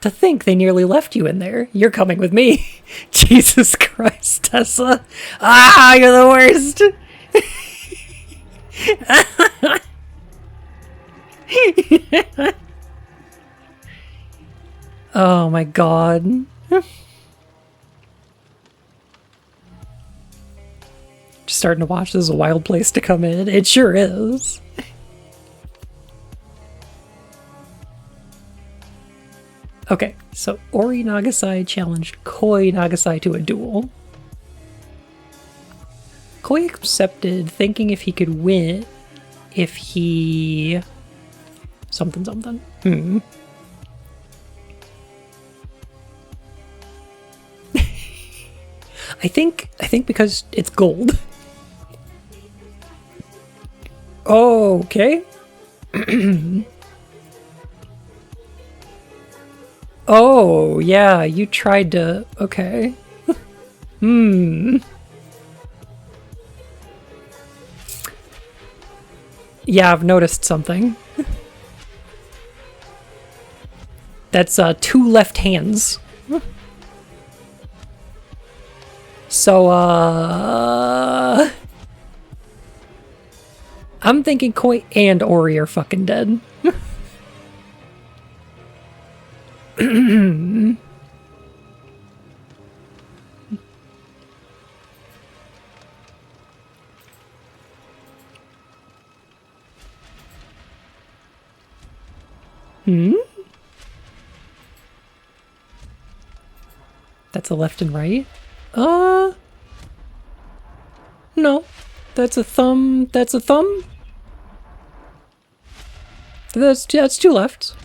To think they nearly left you in there. You're coming with me. Jesus Christ, Tessa. Ah, you're the worst. Oh my god. Just starting to watch. This is a wild place to come in. It sure is. Okay, so Ori Nagasai challenged Koi Nagasai to a duel. Koi accepted, thinking if he could win, if he... something. I think because it's gold. Oh, okay. Oh, yeah, you tried to... okay. Yeah, I've noticed something. That's 2 left hands. So, I'm thinking Koi and Ori are fucking dead. That's a left and right? No. That's a thumb. That's a thumb? That's 2 lefts.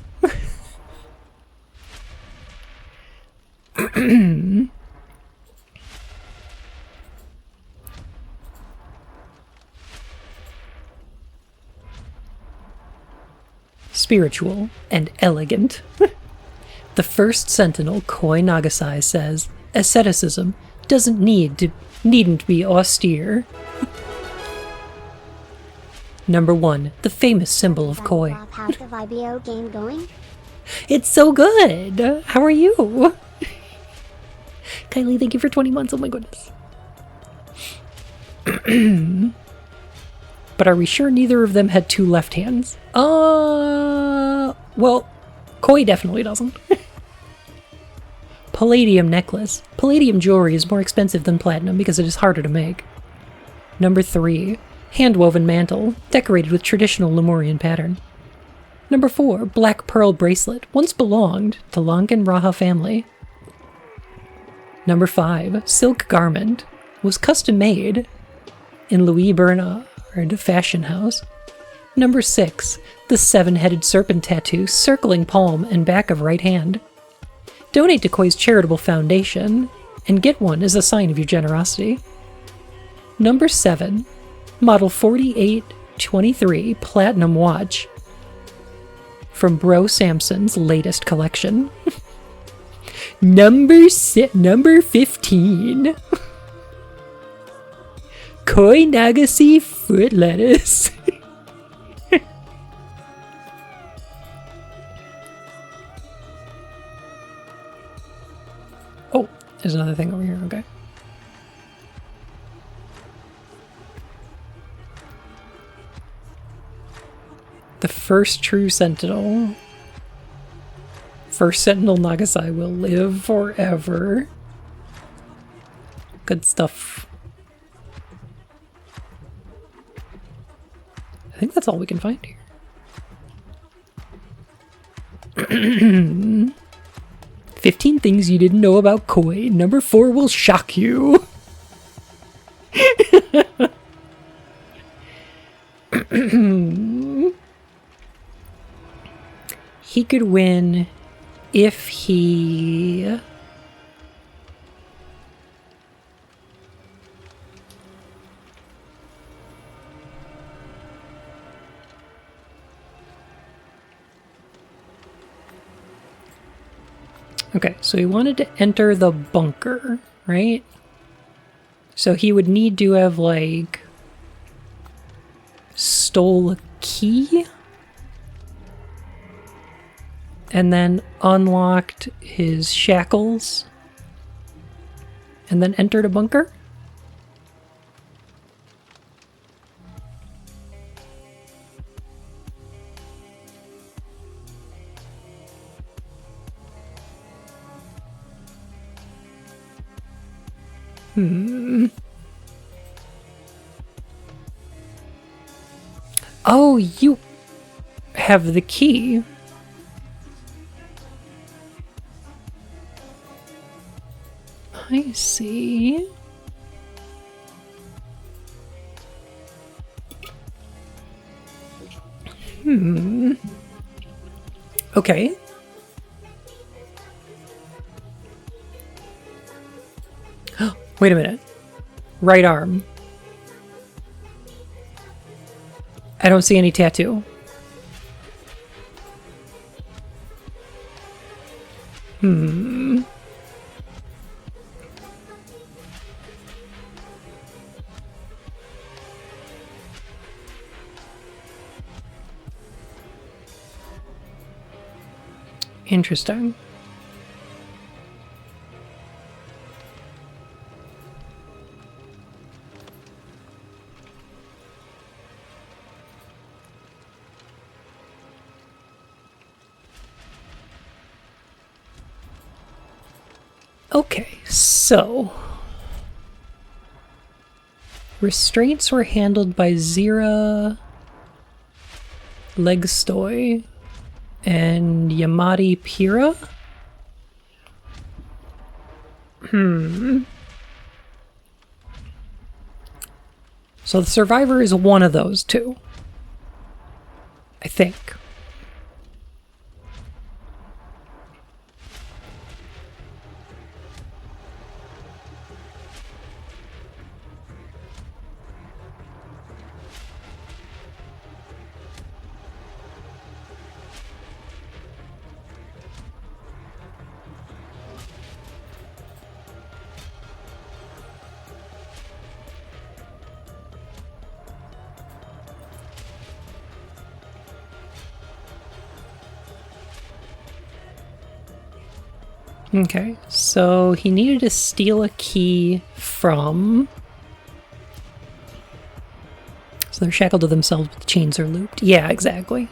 Spiritual and elegant. The first sentinel, Koi Nagasai, says, asceticism needn't be austere. Number 1, the famous symbol of Koi. How's the Vibio game going? It's so good! How are you? Kylie, thank you for 20 months, oh my goodness. But are we sure neither of them had 2 left hands? Well, Koi definitely doesn't. Palladium necklace. Palladium jewelry is more expensive than platinum because it is harder to make. Number 3, hand-woven mantle, decorated with traditional Lemurian pattern. Number 4, black pearl bracelet, once belonged to Lankan Raha family. Number 5, silk garment, was custom made in Louis Bernard fashion house. Number 6, the 7-headed serpent tattoo circling palm and back of right hand. Donate to Koi's charitable foundation and get one as a sign of your generosity. Number 7, model 4823 platinum watch from Bro Samson's latest collection. Number 15. Koi Nagasai foot lettuce. Oh, there's another thing over here, okay. The first true sentinel. First sentinel Nagasai will live forever. Good stuff. I think that's all we can find here. 15 things you didn't know about Koi. Number 4 will shock you. He could win if he... Okay, so he wanted to enter the bunker, right? So he would need to have, like, stole a key? And then unlocked his shackles? And then entered a bunker? Oh, you have the key. I see. Okay. Wait a minute. Right arm. I don't see any tattoo. Interesting. Okay, so restraints were handled by Zira, Legstoy, and Yamati Pira? So the survivor is one of those two. I think. Okay, so he needed to steal a key from... So they're shackled to themselves, but the chains are looped. Yeah, exactly.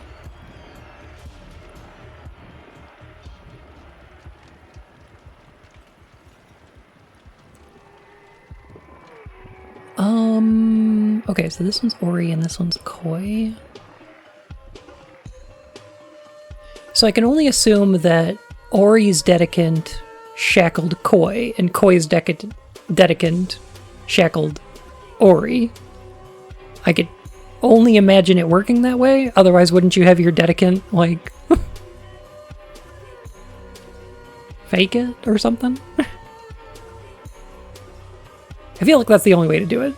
Okay, so this one's Ori and this one's Koi. So I can only assume that Ori's Dedicant shackled Koi, and Koi's Dedicant shackled Ori. I could only imagine it working that way, otherwise wouldn't you have your Dedicant, like, fake it or something? I feel like that's the only way to do it.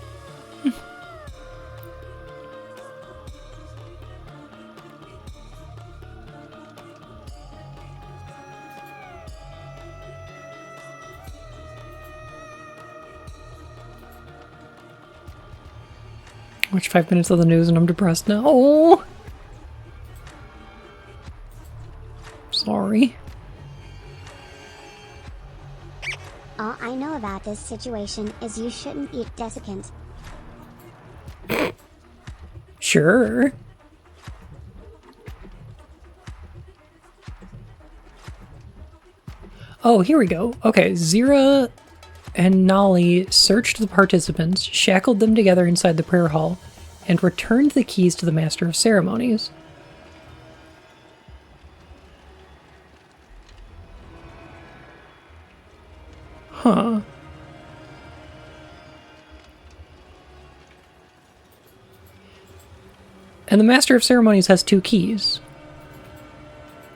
Watch 5 minutes of the news and I'm depressed now. Oh! Sorry. All I know about this situation is you shouldn't eat desiccant. Sure. Oh, here we go. Okay, Zira and Nolly searched the participants, shackled them together inside the prayer hall, and returned the keys to the Master of Ceremonies. Huh. And the Master of Ceremonies has 2 keys.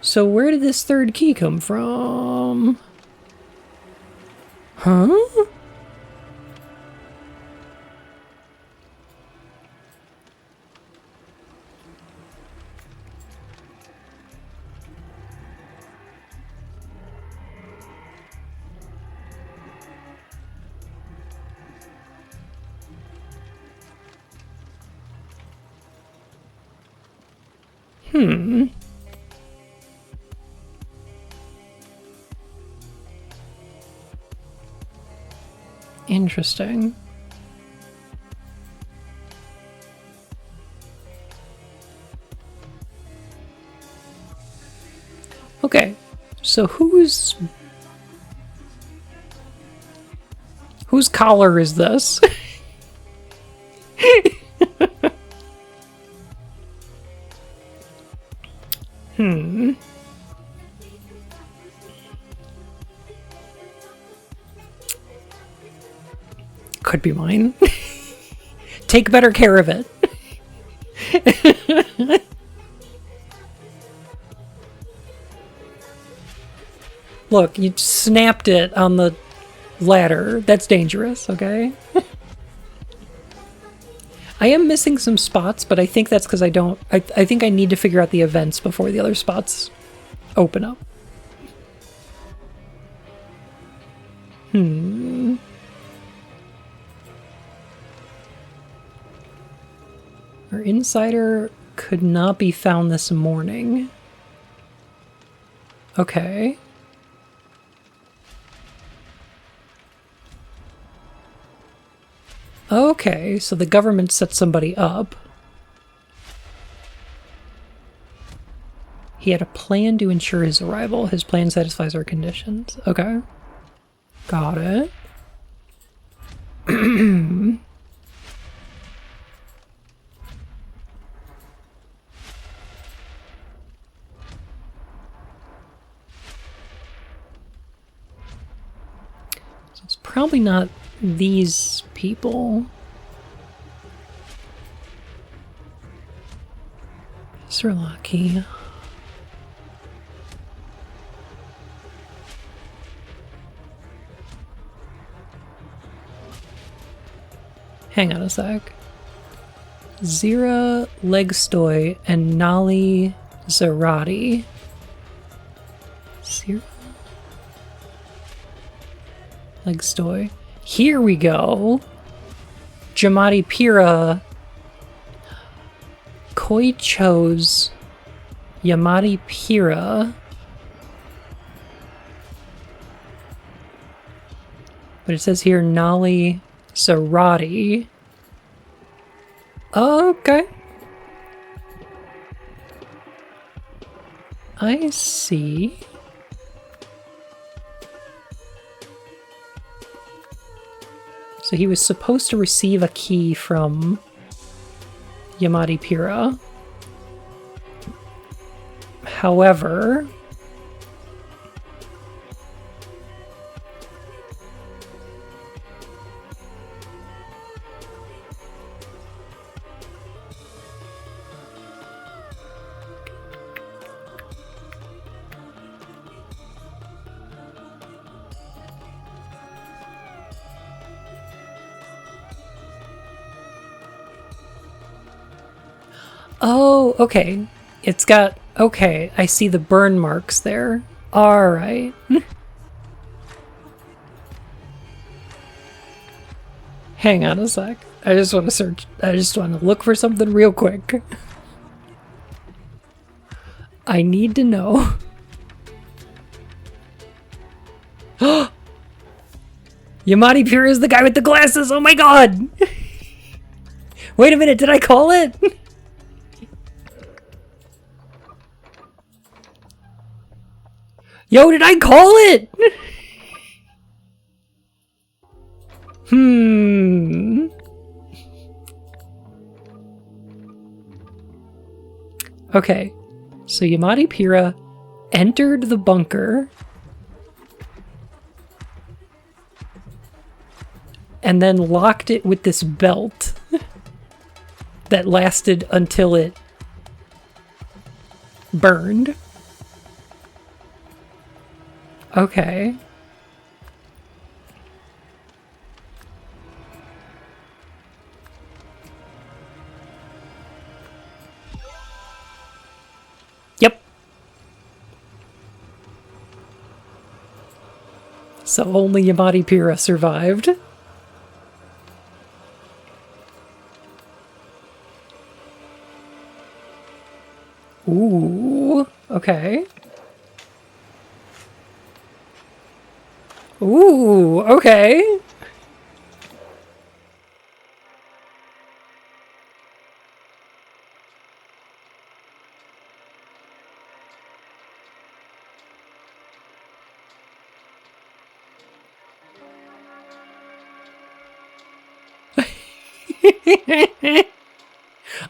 So where did this third key come from? Huh? Interesting. Okay, so whose collar is this? Could be mine. Take better care of it. Look, you snapped it on the ladder. That's dangerous, okay? I am missing some spots, but I think that's because I don't... I think I need to figure out the events before the other spots open up. Our insider could not be found this morning. Okay. Okay, so the government set somebody up. He had a plan to ensure his arrival. His plan satisfies our conditions. Okay. Got it. So it's probably not these people. Sirlaki. Hang on a sec. Zira Legstoy and Nali Zarati. Zira Legstoy. Here we go. Jamadi Pira. Koi chose Yamadi Pira. But it says here Nali Zarati. Okay. I see. So he was supposed to receive a key from Yamadi Pira. However, oh, okay. It's got... Okay, I see the burn marks there. Alright. Hang on a sec. I just want to search... I just want to look for something real quick. I need to know. Yamadi Pure is the guy with the glasses! Oh my god! Wait a minute, did I call it? Yo, did I call it? Okay, so Yamadi Pira entered the bunker and then locked it with this belt that lasted until it burned. Okay. Yep. So only Yamadi Pira survived. Ooh, okay. Ooh, okay.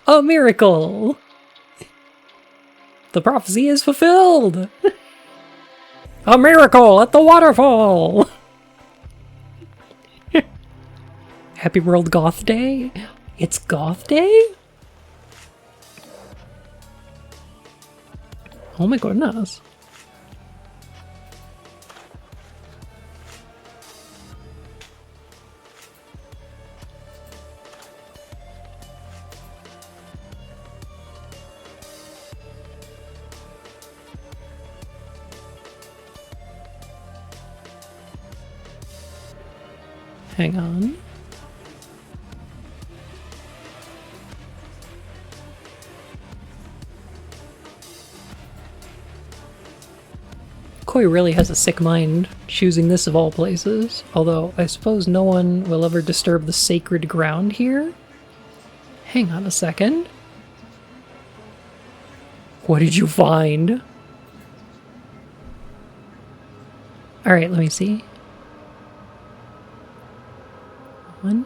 A miracle! The prophecy is fulfilled! A miracle at the waterfall! Happy World Goth Day? It's Goth Day? Oh my goodness. Hang on. Koi really has a sick mind, choosing this of all places. Although, I suppose no one will ever disturb the sacred ground here? Hang on a second. What did you find? Alright, let me see. 1.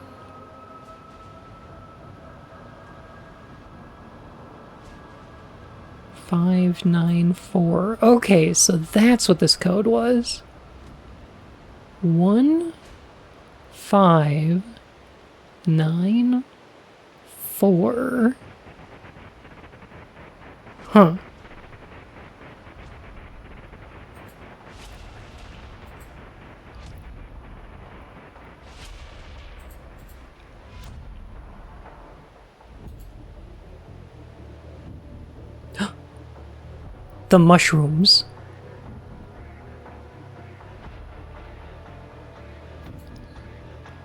Five, 9, 4. Okay, so that's what this code was. 1, 5, 9, 4. Huh. The mushrooms.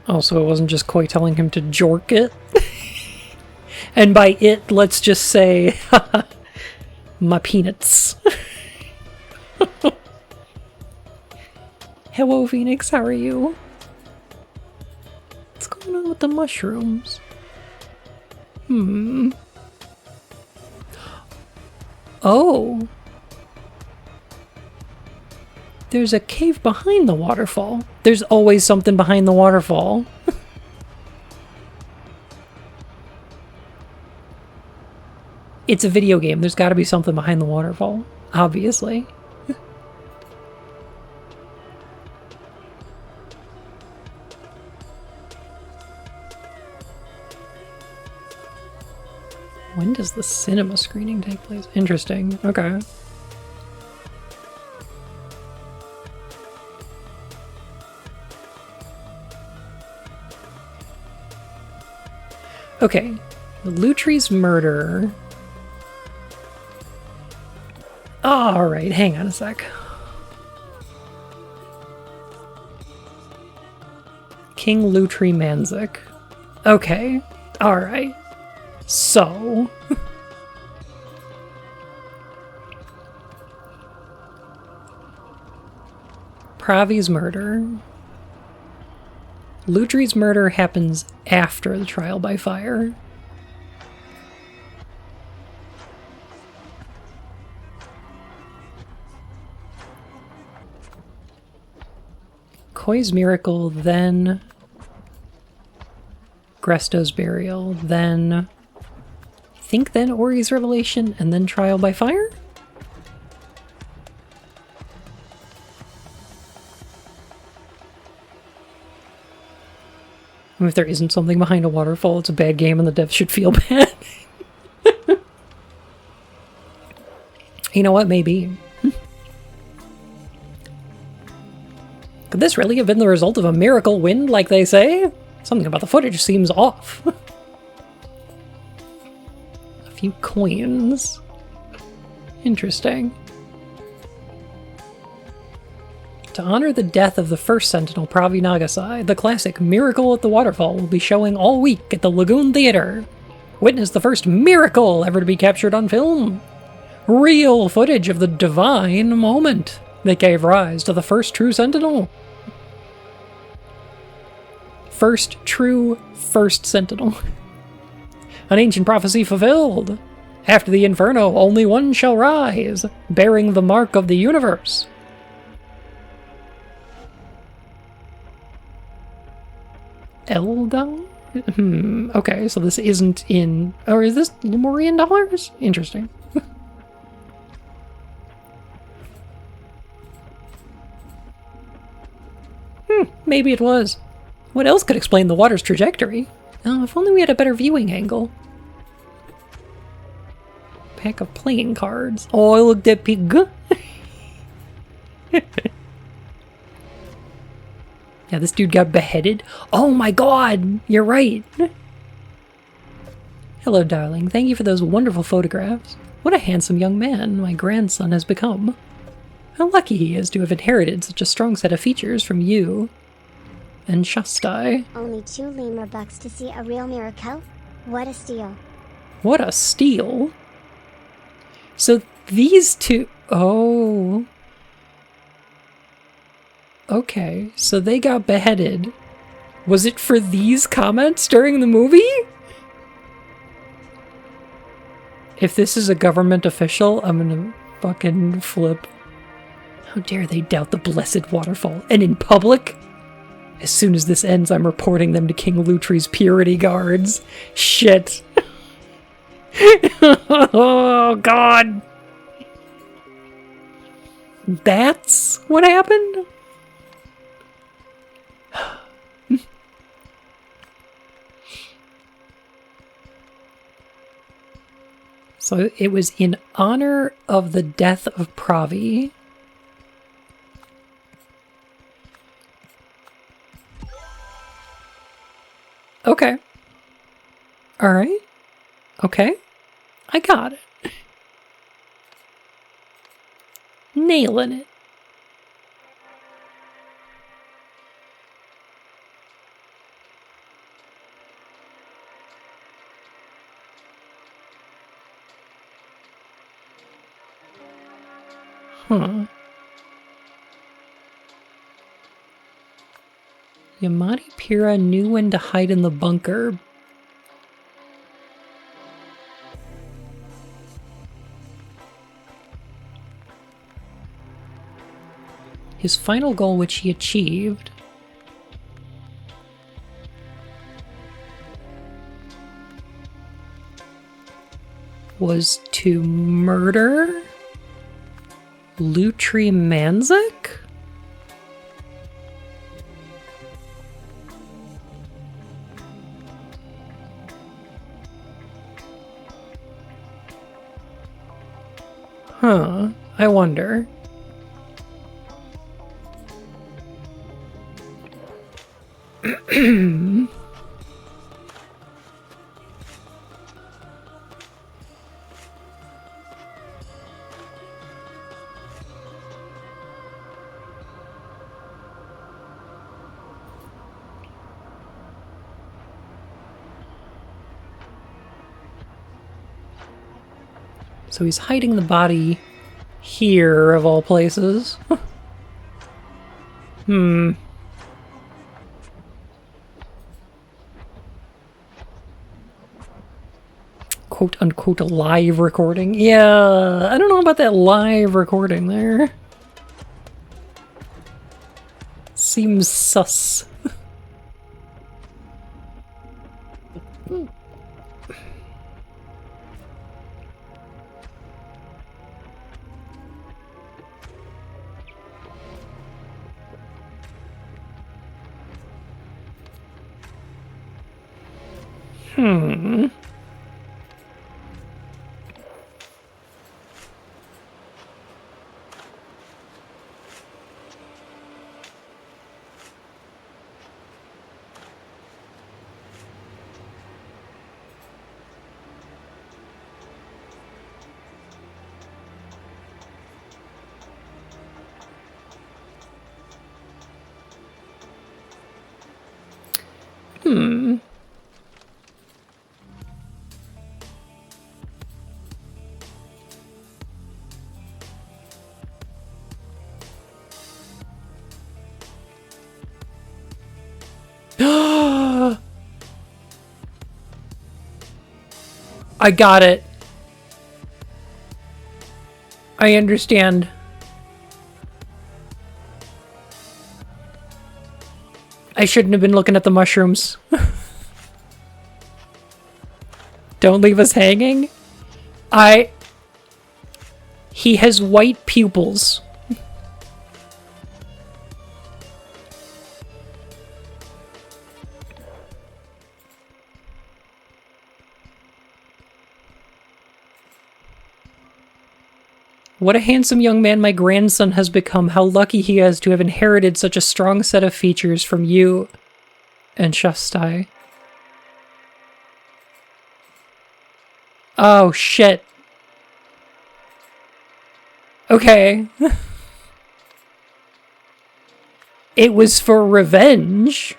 Oh, so it wasn't just Koi telling him to jork it? And by it, let's just say, my peanuts. Hello, Phoenix, how are you? What's going on with the mushrooms? Oh. There's a cave behind the waterfall. There's always something behind the waterfall. It's a video game. There's got to be something behind the waterfall. Obviously. When does the cinema screening take place? Interesting. Okay. Okay. Lutri's murder. Alright, hang on a sec. King Lutri Manzik. Okay. Alright. So... Pravi's murder. Lutri's murder happens after the trial by fire. Koi's miracle, then Gresto's burial, then I think then Ori's revelation, and then trial by fire? I mean, if there isn't something behind a waterfall, it's a bad game and the devs should feel bad. You know what? Maybe. Could this really have been the result of a miracle wind, like they say? Something about the footage seems off. A few coins. Interesting. To honor the death of the first Sentinel, Pravi Nagasai, the classic Miracle at the Waterfall will be showing all week at the Lagoon Theater. Witness the first miracle ever to be captured on film. Real footage of the divine moment that gave rise to the first true Sentinel. First true first Sentinel. An ancient prophecy fulfilled. After the inferno, only one shall rise, bearing the mark of the universe. Eldar? Okay, so this isn't in... Or is this Lemurian dollars? Interesting. Maybe it was. What else could explain the water's trajectory? Oh, if only we had a better viewing angle. Pack of playing cards. Oh, look, that pig. Yeah, this dude got beheaded. Oh my god, you're right. Hello, darling. Thank you for those wonderful photographs. What a handsome young man my grandson has become. How lucky he is to have inherited such a strong set of features from you and Shastai. Only 2 lemur bucks to see a real Miracle? What a steal. What a steal. So these two... Oh... Okay, so they got beheaded. Was it for these comments during the movie? If this is a government official, I'm gonna fucking flip. How dare they doubt the blessed waterfall, and in public? As soon as this ends, I'm reporting them to King Lutri's purity guards. Shit. Oh, God. That's what happened? So it was in honor of the death of Pravi. Okay. Alright. Okay. I got it. Nailing it. Huh. Yamati Pira knew when to hide in the bunker. His final goal, which he achieved, was to murder Lutri Manzik? Huh, I wonder. So he's hiding the body here, of all places. Quote-unquote live recording. Yeah, I don't know about that live recording there. Seems sus. I got it. I understand. I shouldn't have been looking at the mushrooms. Don't leave us hanging. He has white pupils. What a handsome young man my grandson has become. How lucky he is to have inherited such a strong set of features from you and Shastai. Oh, shit. Okay. It was for revenge.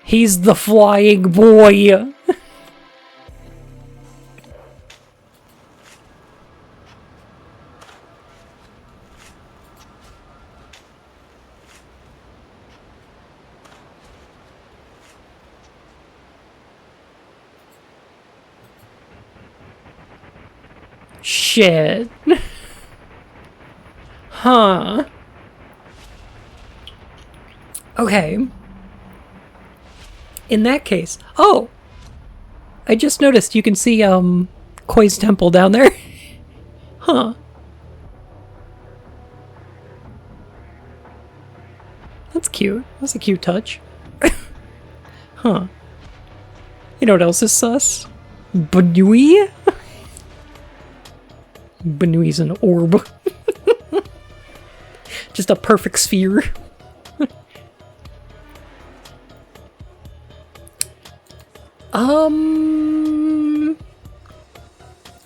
He's the flying boy. Shit. Huh. Okay. In that case... Oh! I just noticed you can see, Koi's temple down there. Huh. That's cute. That's a cute touch. Huh. You know what else is sus? Banui? Banui's an orb. Just a perfect sphere.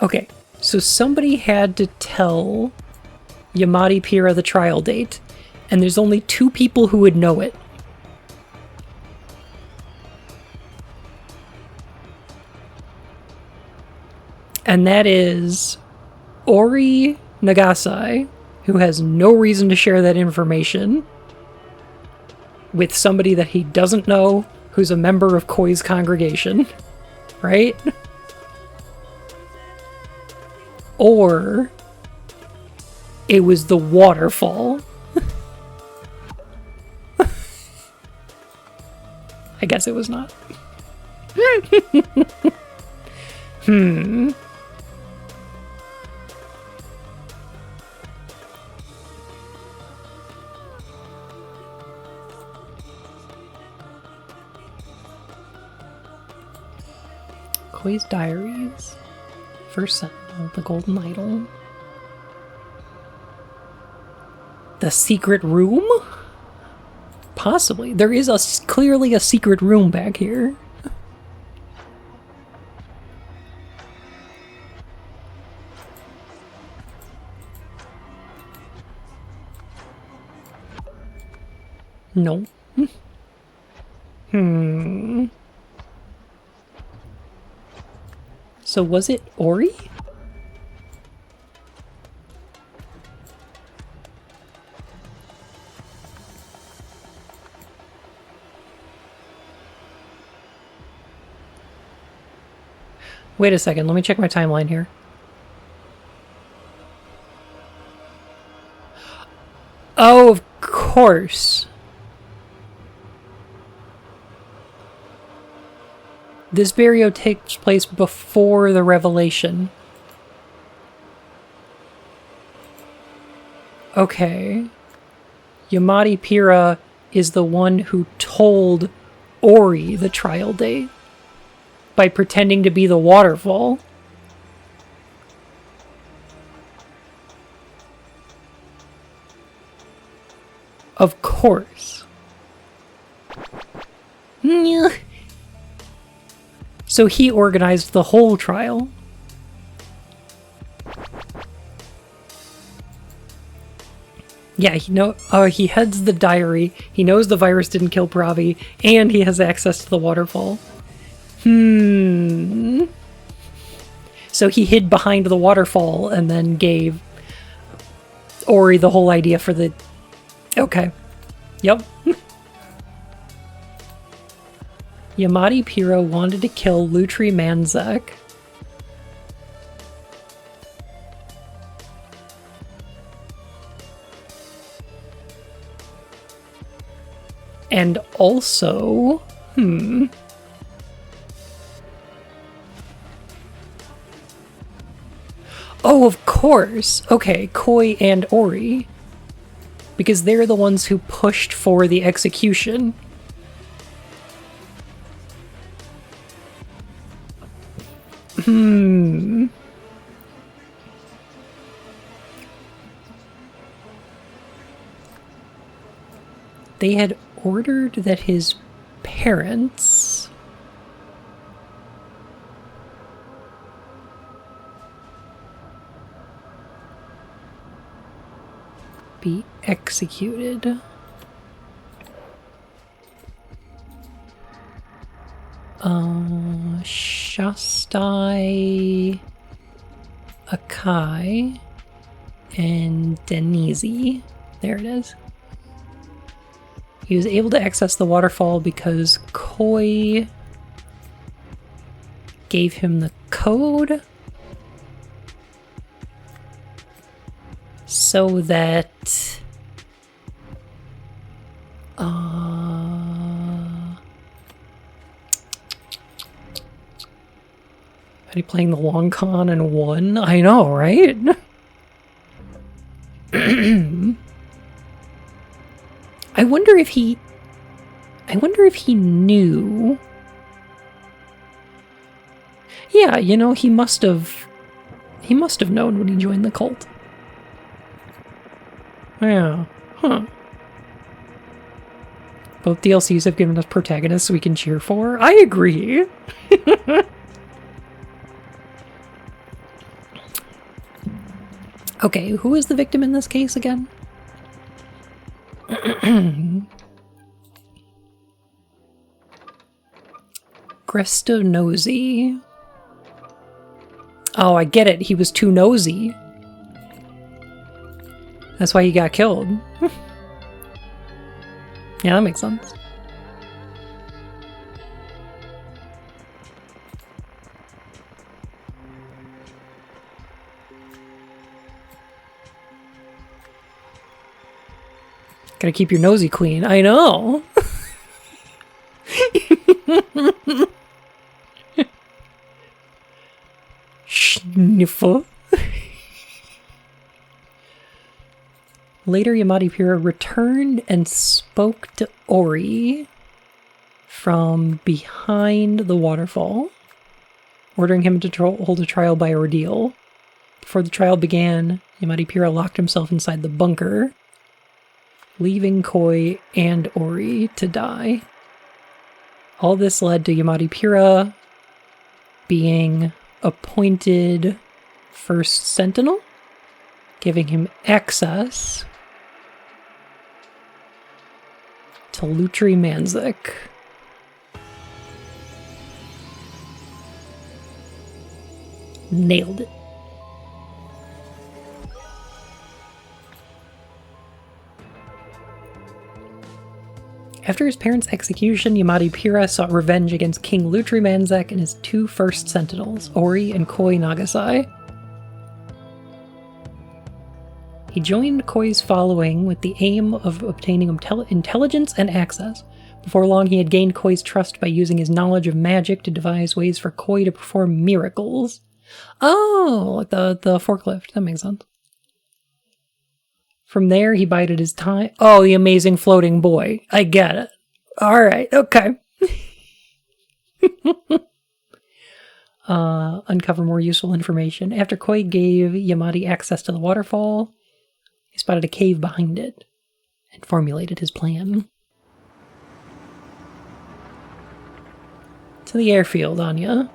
Okay, so somebody had to tell Yamati Pira the trial date, and there's only 2 people who would know it. And that is Ori Nagasai, who has no reason to share that information with somebody that he doesn't know, who's a member of Koi's congregation, right? Or it was the waterfall. I guess it was not. Koi's diaries. First Sentinel, the Golden Idol. The secret room? Possibly. There is clearly a secret room back here. No. So was it Ori? Wait a second, let me check my timeline here. Oh, of course. This burial takes place before the revelation. Okay. Yamati Pira is the one who told Ori the trial date by pretending to be the waterfall. Of course. So he organized the whole trial. Yeah, he heads the diary, he knows the virus didn't kill Pravi, and he has access to the waterfall. So he hid behind the waterfall and then gave Ori the whole idea for the... Okay. Yep. Yamati Pira wanted to kill Lutri Manzek. And also... Oh, of course! Okay, Koi and Ori. Because they're the ones who pushed for the execution. They had ordered that his parents be executed. Shastai, Akai, and Denisi. There it is. He was able to access the waterfall because Koi gave him the code so that are you playing the long con and won? I know, right? I wonder if he knew. Yeah, you know, he must have known when he joined the cult. Yeah. Huh. Both DLCs have given us protagonists we can cheer for. I agree. Okay, who is the victim in this case again? Gresta Nosy. Oh, I get it. He was too nosy. That's why he got killed. Yeah, that makes sense. Gotta keep your nosy clean. I know. Sniffle. Later, Yamadi-Pira returned and spoke to Ori from behind the waterfall, ordering him to hold a trial by ordeal. Before the trial began, Yamadi-Pira locked himself inside the bunker, leaving Koi and Ori to die. All this led to Yamadi-Pira being appointed First Sentinel, giving him access to Lutri Manzik. Nailed it. After his parents' execution, Yamadi-Pira sought revenge against King Lutri Manzik and his two first sentinels, Ori and Koi Nagasai. He joined Koi's following with the aim of obtaining intelligence and access. Before long, he had gained Koi's trust by using his knowledge of magic to devise ways for Koi to perform miracles. Oh, like the forklift. That makes sense. From there, he bided his time. Oh, the amazing floating boy. I get it. All right. Okay. Uncover more useful information. After Koi gave Yamadi access to the waterfall, he spotted a cave behind it and formulated his plan. To the airfield, Anya.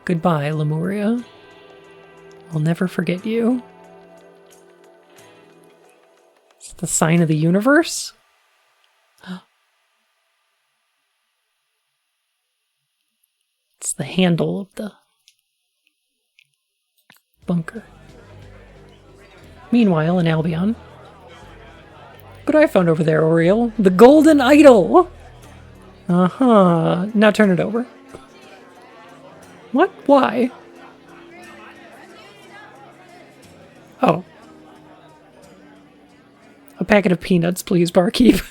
Goodbye, Lemuria. I'll never forget you. It's the sign of the universe? It's the handle of the bunker. Meanwhile, in Albion. What I found over there, Oriel? The golden idol! Uh-huh. Now turn it over. What? Why? Oh. A packet of peanuts, please, barkeep.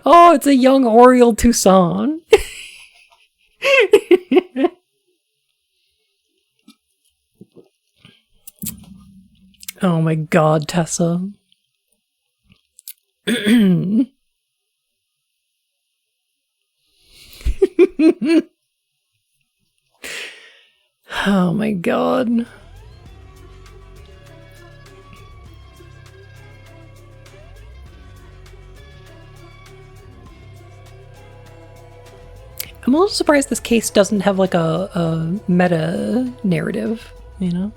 Oh, it's a young Oriel Toussaint. Oh my god, Tessa. Oh my god. I'm a little surprised this case doesn't have like a meta narrative, you know?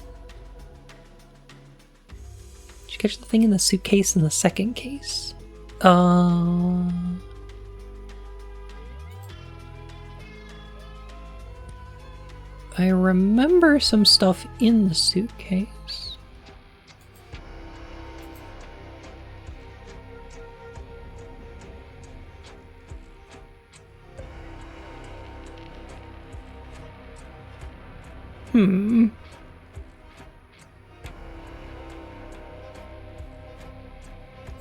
Did you catch the thing in the suitcase in the second case? I remember some stuff in the suitcase.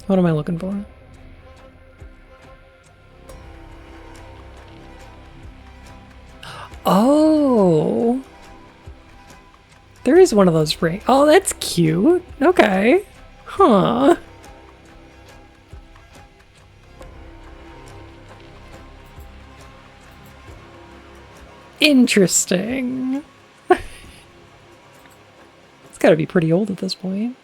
What am I looking for? Oh! There is one of those rings. Oh, that's cute. Okay. Huh. Interesting. It's gotta be pretty old at this point.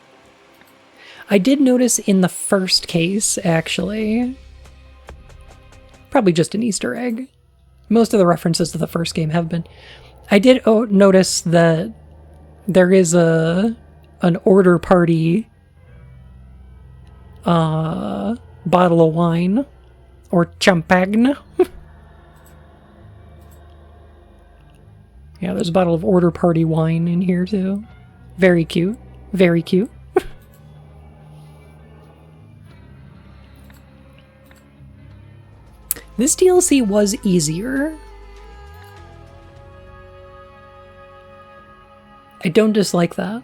I did notice in the first case, actually. Probably just an Easter egg. Most of the references to the first game have been. I did notice that there is an order party bottle of wine, or champagne. Yeah, there's a bottle of order party wine in here too. Very cute. Very cute. This DLC was easier. I don't dislike that.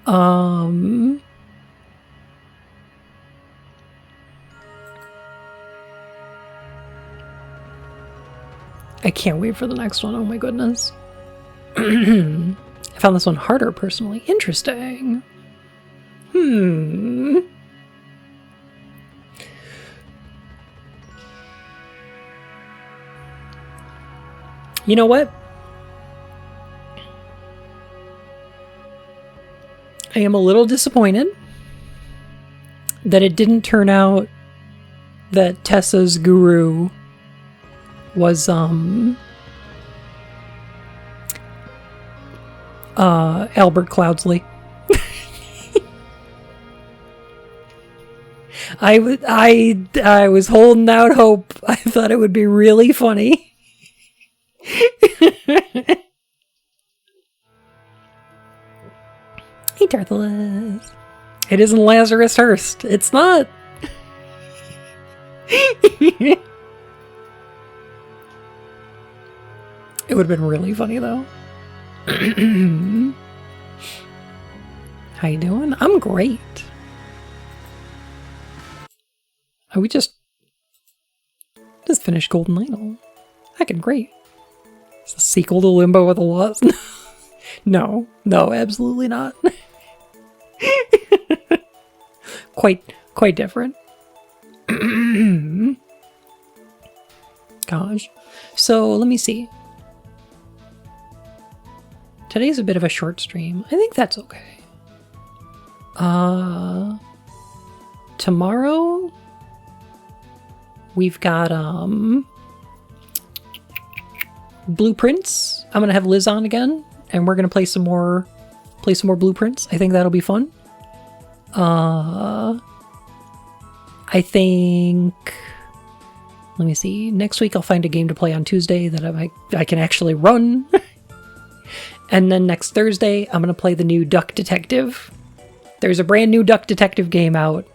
I can't wait for the next one. Oh my goodness. I found this one harder personally. Interesting. You know what? I am a little disappointed that it didn't turn out that Tessa's guru was Albert Cloudsley. I was holding out hope. I thought it would be really funny. Hey, Darthless. It isn't Lazarus Hearst. It's not. It would have been really funny, though. How you doing? I'm great. Oh, we just finished Golden Idol. Heckin' great. It's the sequel to Limbo with a Lost. No, absolutely not. Quite different. Gosh. So let me see. Today's a bit of a short stream. I think that's okay. Tomorrow we've got Blueprints. I'm gonna have Liz on again, and we're gonna play some more Blueprints. I think that'll be fun. I think. Let me see. Next week I'll find a game to play on Tuesday that I can actually run. And then next Thursday I'm gonna play the new Duck Detective. There's a brand new Duck Detective game out.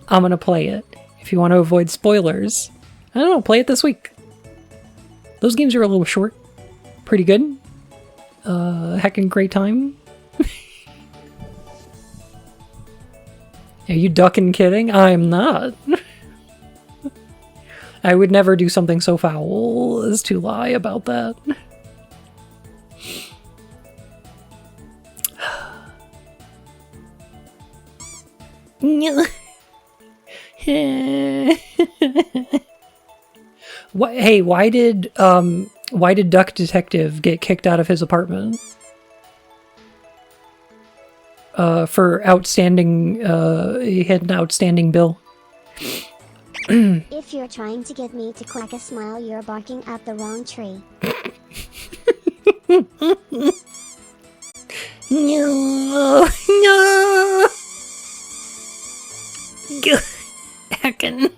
I'm gonna play it. If you want to avoid spoilers, I don't know, play it this week. Those games are a little short. Pretty good. Heckin' great time. Are you ducking kidding? I'm not. I would never do something so foul as to lie about that. Hey, why did Duck Detective get kicked out of his apartment? For outstanding, he had an outstanding bill. If you're trying to get me to quack a smile, you're barking at the wrong tree. No, no. Heckin'.